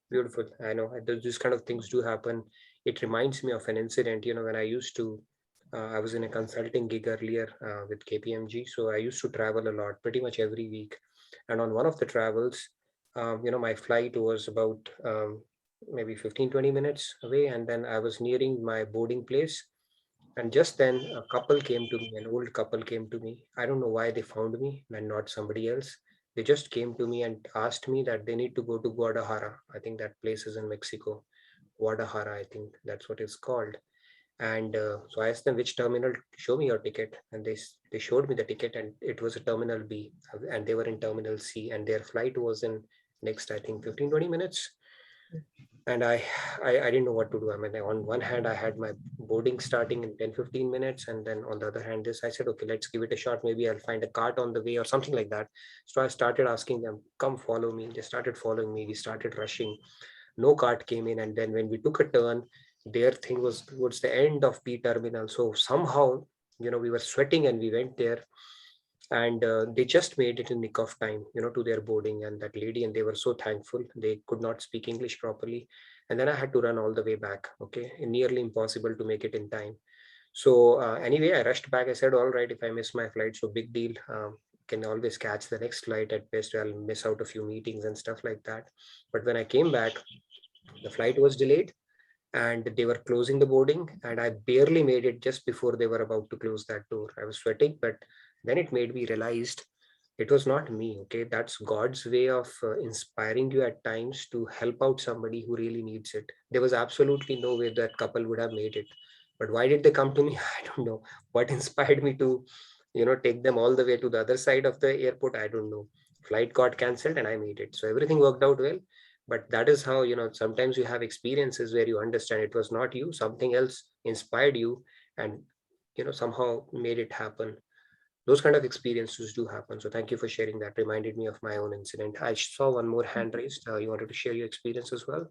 Beautiful. I know these kind of things do happen. It reminds me of an incident, when I used to, I was in a consulting gig earlier with KPMG. So I used to travel a lot, pretty much every week. And on one of the travels, my flight was about maybe 15-20 minutes away. And then I was nearing my boarding place. And just then a couple came to me, an old couple came to me. I don't know why they found me and not somebody else. They just came to me and asked me that they need to go to Guadalajara. I think that place is in Mexico. Guadalajara, I think that's what it's called. And so I asked them which terminal, show me your ticket. And they showed me the ticket, and it was a terminal B, and they were in terminal C, and their flight was in next, I think 15-20 minutes. And I didn't know what to do. I mean, on one hand, I had my boarding starting in 10-15 minutes, and then on the other hand this, I said, okay, let's give it a shot, maybe I'll find a cart on the way or something like that. So I started asking them, come follow me. They started following me, we started rushing. No cart came in, and then when we took a turn, their thing was towards the end of B terminal. So somehow, we were sweating and we went there, and they just made it in nick of time, to their boarding. And that lady, and they were so thankful. They could not speak English properly, and then I had to run all the way back. Okay, nearly impossible to make it in time. So anyway, I rushed back. I said, all right, if I miss my flight, so big deal. Can always catch the next flight. At best, I'll miss out a few meetings and stuff like that. But when I came back, the flight was delayed and they were closing the boarding, and I barely made it just before they were about to close that door. I was sweating, but then it made me realized it was not me. Okay, that's God's way of inspiring you at times to help out somebody who really needs it. There was absolutely no way that couple would have made it, but why did they come to me? I don't know. What inspired me to take them all the way to the other side of the airport? I don't know. Flight got cancelled and I made it, so everything worked out well. But that is how, sometimes you have experiences where you understand it was not you, something else inspired you, and somehow made it happen. Those kind of experiences do happen. So thank you for sharing that. Reminded me of my own incident. I saw one more hand raised. You wanted to share your experience as well?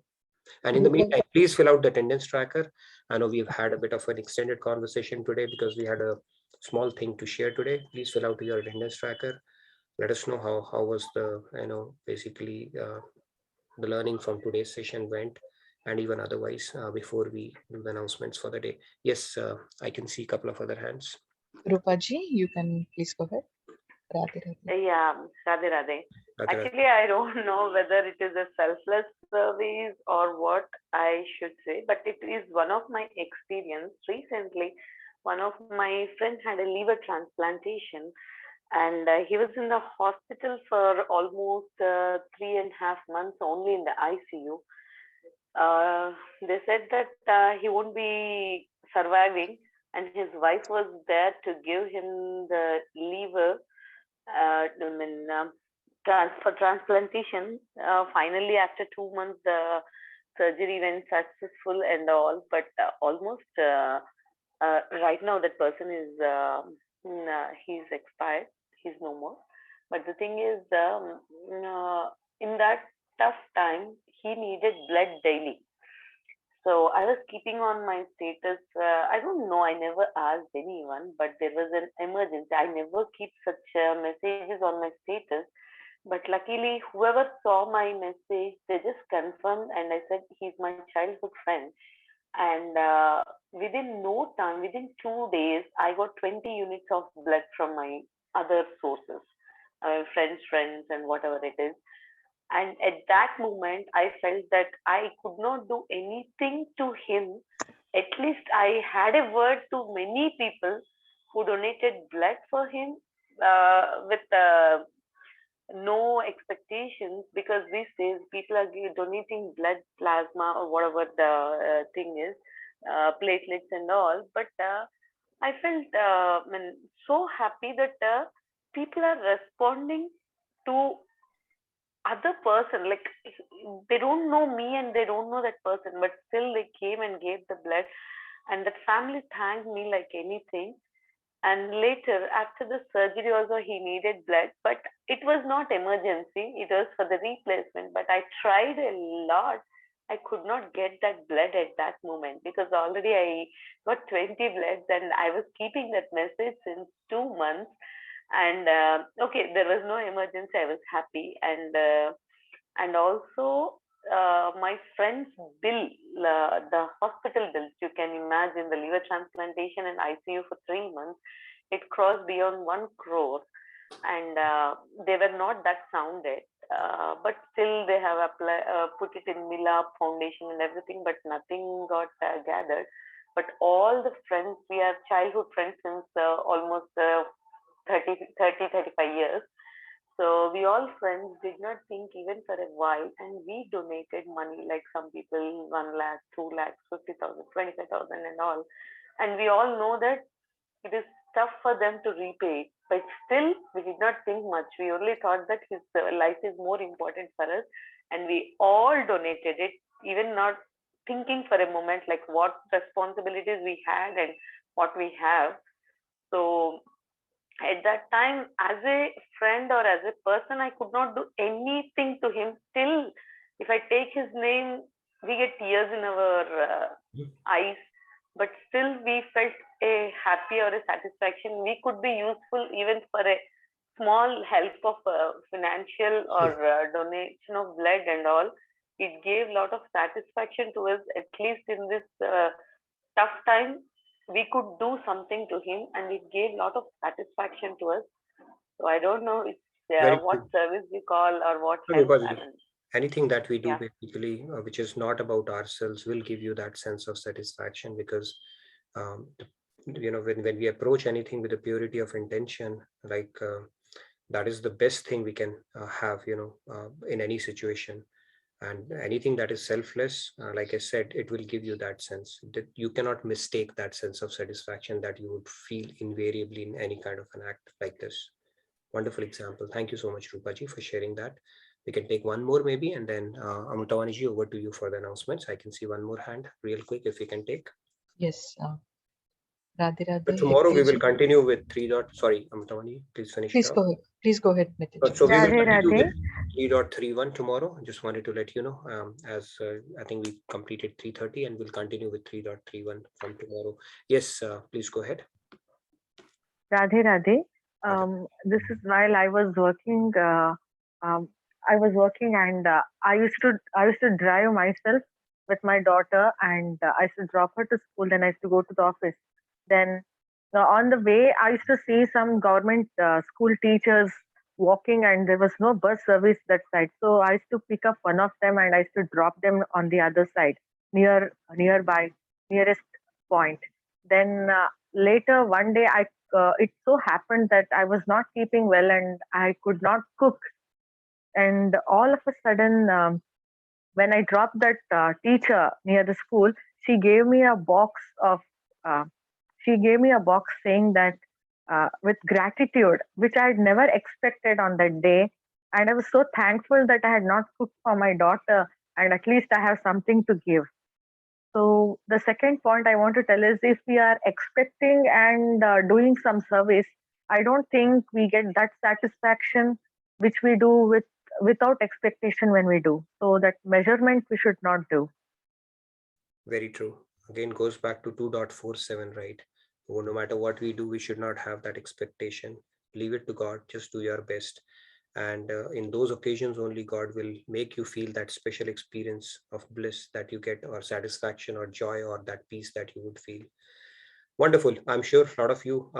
And in the meantime, please fill out the attendance tracker. I know we've had a bit of an extended conversation today because we had a small thing to share today. Please fill out your attendance tracker. Let us know how was the, basically the learning from today's session went, and even otherwise, before we do the announcements for the day. Yes, I can see a couple of other hands. Rupaji, you can please go ahead. Radhe, Radhe. Yeah, Radhe Radhe. Radha, Actually, I don't know whether it is a selfless service or what I should say, but it is one of my experience. Recently, one of my friends had a liver transplantation, and he was in the hospital for almost 3.5 months only in the ICU. They said that he won't be surviving, and his wife was there to give him the liver. For transplantation. Finally, after 2 months, the surgery went successful and all, but almost right now that person is he's expired. He's no more. But the thing is, in that tough time, he needed blood daily. So I was keeping on my status. I don't know. I never asked anyone, but there was an emergency. I never keep such messages on my status. But luckily, whoever saw my message, they just confirmed, and I said he's my childhood friend. And within no time, within 2 days, I got 20 units of blood from my other sources, friends, and whatever it is. And at that moment, I felt that I could not do anything to him. At least I had a word to many people who donated blood for him with no expectations, because these days people are donating blood, plasma, or whatever the thing is, platelets and all. But I felt so happy that people are responding to other person, like they don't know me and they don't know that person, but still they came and gave the blood, and that family thanked me like anything. And later, after the surgery also, he needed blood, but it was not emergency, it was for the replacement. But I tried a lot. I could not get that blood at that moment, because already I got 20 bloods and I was keeping that message since 2 months. And okay, there was no emergency, I was happy. And also my friend's bill, the hospital bills, you can imagine, the liver transplantation and ICU for 3 months, it crossed beyond 1 crore. And they were not that sounded, but still they have put it in Lila Foundation and everything, but nothing got gathered. But all the friends, we are childhood friends since almost 35 years. So we all friends did not think even for a while, and we donated money, like some people 1 lakh, 2 lakhs, 50,000, 25,000 and all. And we all know that it is tough for them to repay, but still we did not think much. We only thought that his life is more important for us, and we all donated it, even not thinking for a moment, like what responsibilities we had and what we have. So at that time, as a friend or as a person, I could not do anything to him. Still, if I take his name, we get tears in our eyes. But still, we felt a happy or a satisfaction. We could be useful even for a small help of financial or donation of blood and all. It gave a lot of satisfaction to us, at least in this tough time. We could do something to him, and it gave a lot of satisfaction to us. So I don't know it's Very what true. service we call or what No, help. because I mean, anything that we do yeah, basically, which is not about ourselves, will give you that sense of satisfaction because, um, when we approach anything with the purity of intention, like that is the best thing we can have, in any situation. And anything that is selfless, like I said, it will give you that sense that you cannot mistake that sense of satisfaction that you would feel invariably in any kind of an act like this. Wonderful example. Thank you so much, Rupaji, for sharing that. We can take one more maybe, and then Amutawaniji, over to you for the announcements. I can see one more hand real quick if we can take. Yes, Radhe But Radhe, tomorrow we will Hiteji. continue with Sorry, Amutawaniji, please finish it Please off. go ahead. Please go ahead, Nitinji. So we will Radhe continue Radhe. with 3.31 tomorrow. I just wanted to let you know, as I think we completed 3:30 and we'll continue with 3.31 from tomorrow. Yes, please go ahead. Radhe Radhe. This is while I was working. I was working, and I used to drive myself with my daughter, and I used to drop her to school. Then I used to go to the office. Then on the way, I used to see some government school teachers walking, and there was no bus service that side. So I used to pick up one of them, and I used to drop them on the other side, nearby, nearest point. Then later one day, it so happened that I was not keeping well, and I could not cook. And all of a sudden, when I dropped that teacher near the school, she gave me a box of. She gave me a box saying that with gratitude, which I had never expected on that day, and I was so thankful that I had not cooked for my daughter, and at least I have something to give. So the second point I want to tell is, if we are expecting and doing some service, I don't think we get that satisfaction which we do without expectation when we do. So that measurement we should not do. Very true. Again, goes back to 2.47, right? No matter what we do, we should not have that expectation. Leave it to God. Just do your best. And in those occasions, only God will make you feel that special experience of bliss that you get, or satisfaction, or joy, or that peace that you would feel. Wonderful. I'm sure a lot of you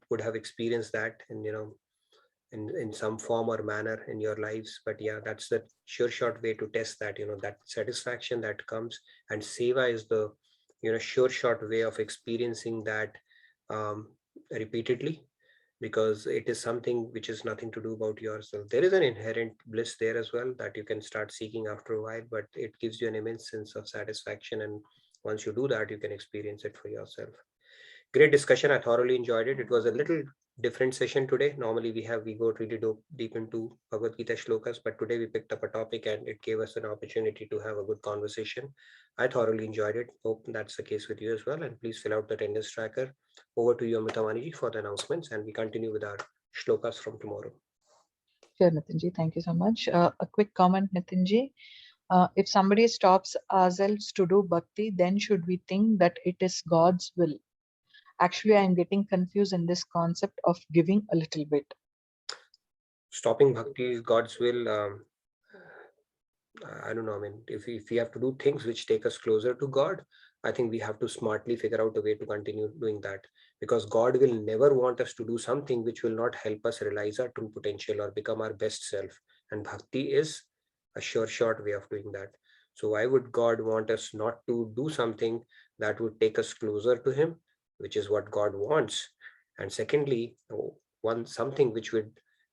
would have experienced that, and in some form or manner in your lives. But yeah, that's the sure short way to test that, that satisfaction that comes. And seva is the sure short way of experiencing that repeatedly, because it is something which is nothing to do about yourself. There is an inherent bliss there as well that you can start seeking after a while, but it gives you an immense sense of satisfaction, and once you do that, you can experience it for yourself. Great discussion. I thoroughly enjoyed it. It was a little different session today. Normally we go really deep into Bhagavad Gita shlokas, but today we picked up a topic and it gave us an opportunity to have a good conversation. I thoroughly enjoyed it. Hope that's the case with you as well. And please fill out the attendance tracker. Over to you, Amitawaniji, for the announcements, and we continue with our shlokas from tomorrow. Sure, Nitinji. Thank you so much. A quick comment, Nitinji. If somebody stops ourselves to do bhakti, then should we think that it is God's will? Actually, I am getting confused in this concept of giving a little bit. Stopping bhakti is God's will. I don't know. I mean, if we have to do things which take us closer to God, I think we have to smartly figure out a way to continue doing that, because God will never want us to do something which will not help us realize our true potential or become our best self. And bhakti is a sure short way of doing that. So why would God want us not to do something that would take us closer to Him, which is what God wants? And secondly, something which would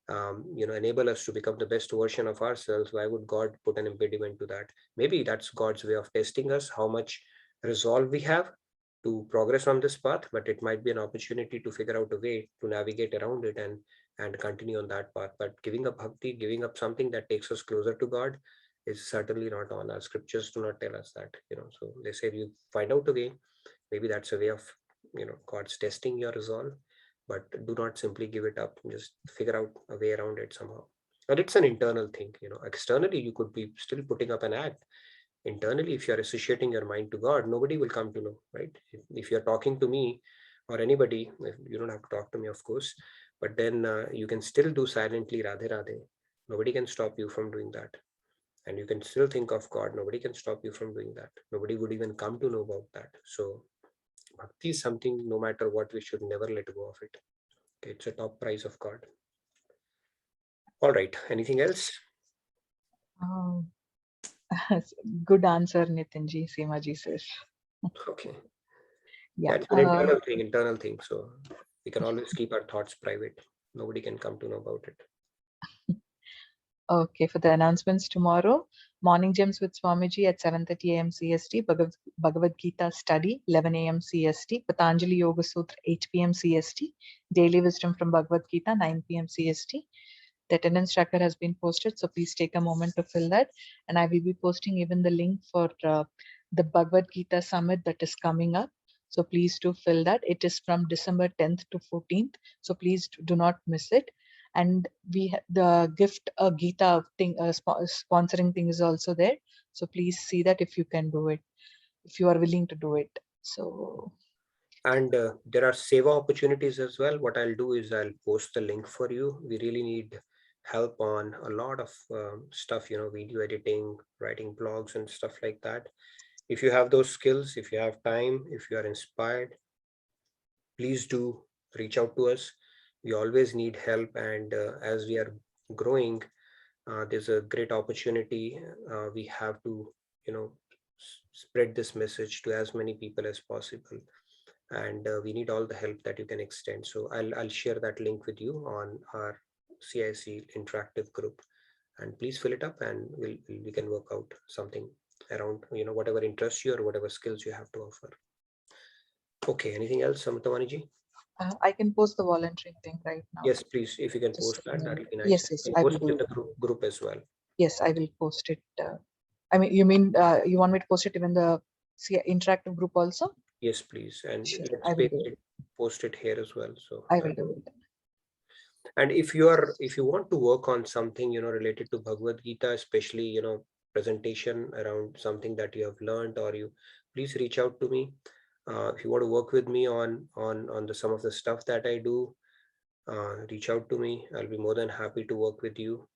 enable us to become the best version of ourselves. Why would God put an impediment to that? Maybe that's God's way of testing us, how much resolve we have to progress on this path, but it might be an opportunity to figure out a way to navigate around it and continue on that path. But giving up bhakti, giving up something that takes us closer to God, is certainly not on. Our scriptures do not tell us that, so they say you find out a way. Maybe that's a way of, God's testing your resolve, but do not simply give it up. Just figure out a way around it somehow. And it's an internal thing, externally you could be still putting up an act. Internally, if you're associating your mind to God, nobody will come to know, right? If you're talking to me or anybody, you don't have to talk to me, of course, but then you can still do silently Radhe Radhe. Nobody can stop you from doing that. And you can still think of God. Nobody can stop you from doing that. Nobody would even come to know about that. So bhakti is something, no matter what, we should never let go of it. Okay, it's a top prize of God. All right. Anything else? Oh, good answer, Nitinji, Seemaji says. Okay. Yeah. That's an internal thing. So we can always keep our thoughts private. Nobody can come to know about it. Okay, for the announcements tomorrow, morning gems with Swamiji at 7:30 a.m. CST, Bhagavad Gita study, 11 a.m. CST, Patanjali Yoga Sutra, 8 p.m. CST, Daily Wisdom from Bhagavad Gita, 9 p.m. CST. The attendance tracker has been posted, so please take a moment to fill that. And I will be posting even the link for the Bhagavad Gita summit that is coming up. So please do fill that. It is from December 10th to 14th. So please do not miss it. And the gift Gita thing, sponsoring thing is also there. So please see that if you can do it, if you are willing to do it. So. And there are seva opportunities as well. What I'll do is I'll post the link for you. We really need help on a lot of stuff, video editing, writing blogs and stuff like that. If you have those skills, if you have time, if you are inspired, please do reach out to us. We always need help, and as we are growing, there's a great opportunity. We have to, spread this message to as many people as possible, and we need all the help that you can extend. So I'll share that link with you on our CIC interactive group, and please fill it up, and we can work out something around whatever interests you or whatever skills you have to offer. Okay, anything else, Samatawaniji? I can post the volunteering thing right now. Yes, please. If you can post that, that'll be nice. Yes, You I can will post it do in the group as well. Yes, I will post it. I mean, you mean you want me to post it in the interactive group also? Yes, please. And Sure, let's post it here as well. So I will do it. And if you want to work on something related to Bhagavad Gita, especially presentation around something that you have learned, or you please reach out to me. If you want to work with me on some of the stuff that I do, reach out to me. I'll be more than happy to work with you.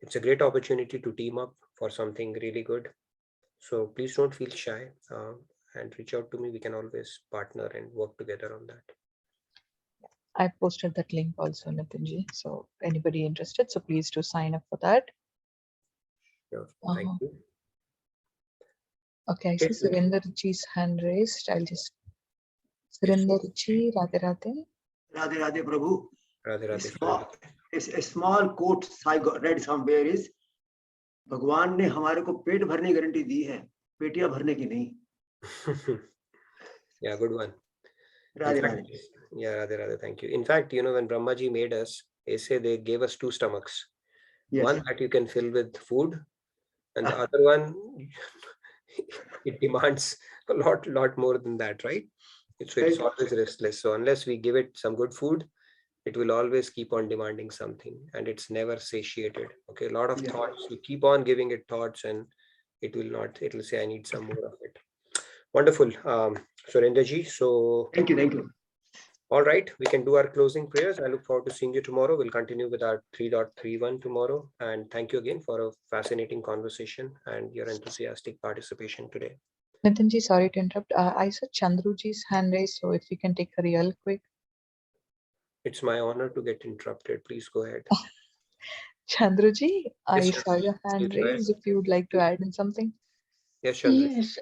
It's a great opportunity to team up for something really good. So please don't feel shy and reach out to me. We can always partner and work together on that. I posted that link also, Nitinji. So anybody interested, so please do sign up for that. Sure. Thank you. Okay, I see Surendraji's hand raised. I'll just Surendraji, Radhe Radhe. Radhe Radhe Prabhu. Radhe Radhe. A small quote I read somewhere is, भगवान ने हमारे को पेट भरने की guarantee दी है, पेटियां भरने की नहीं. Yeah, good one. Radhe Radhe. Yeah, Radhe Radhe. Thank you. In fact, when Brahmaji made us, they gave us two stomachs. Yes. One that you can fill with food, and the other one, it demands a lot more than that, right? It's always restless. So unless we give it some good food, it will always keep on demanding something, and it's never satiated. Okay, a lot of thoughts. You keep on giving it thoughts, and it will say, I need some more of it. Wonderful. Surendraji. So thank you. All right, we can do our closing prayers. I look forward to seeing you tomorrow. We'll continue with our 3.31 tomorrow. And thank you again for a fascinating conversation and your enthusiastic participation today. Nitinji, sorry to interrupt. I saw Chandruji's hand raised, so if you can take her real quick. It's my honor to get interrupted. Please go ahead. Chandruji, I saw your hand raised. If you would like to add in something. Yes, Chandru. Yes,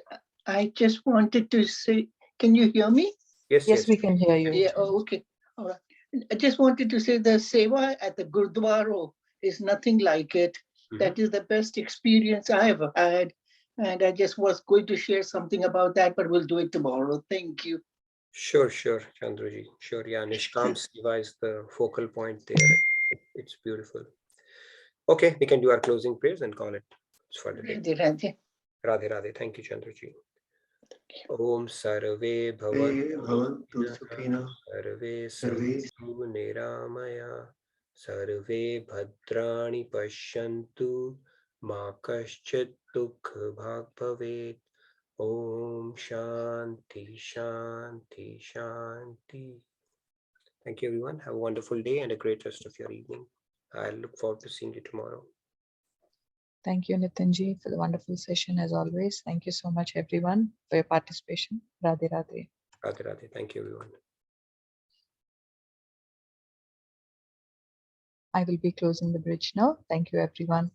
I just wanted to say, can you hear me? Yes, we can hear you. Yeah, okay. All right. I just wanted to say the seva at the Gurdwara is nothing like it. Mm-hmm. That is the best experience I ever had. And I just was going to share something about that, but we'll do it tomorrow. Thank you. Sure, Chandruji. Sure, yeah. Nishkam Seva is the focal point there. It's beautiful. Okay, we can do our closing prayers and call it for the day. Radhe Radhe. Radhe Radhe. Thank you, Chandraji. Om Sarve Bhavantu Bhavantu Sukhina. Sarve Sarve Santu Niramaya Sarve Bhadrani Pashyantu Ma Kaschit Dukha Bhag Bhavet. Om Shanti Shanti Shanti. Thank you, everyone. Have a wonderful day and a great rest of your evening. I look forward to seeing you tomorrow. Thank you, Nitinji, for the wonderful session as always. Thank you so much, everyone, for your participation. Radhe Radhe. Radhe Radhe. Thank you, everyone. I will be closing the bridge now. Thank you, everyone.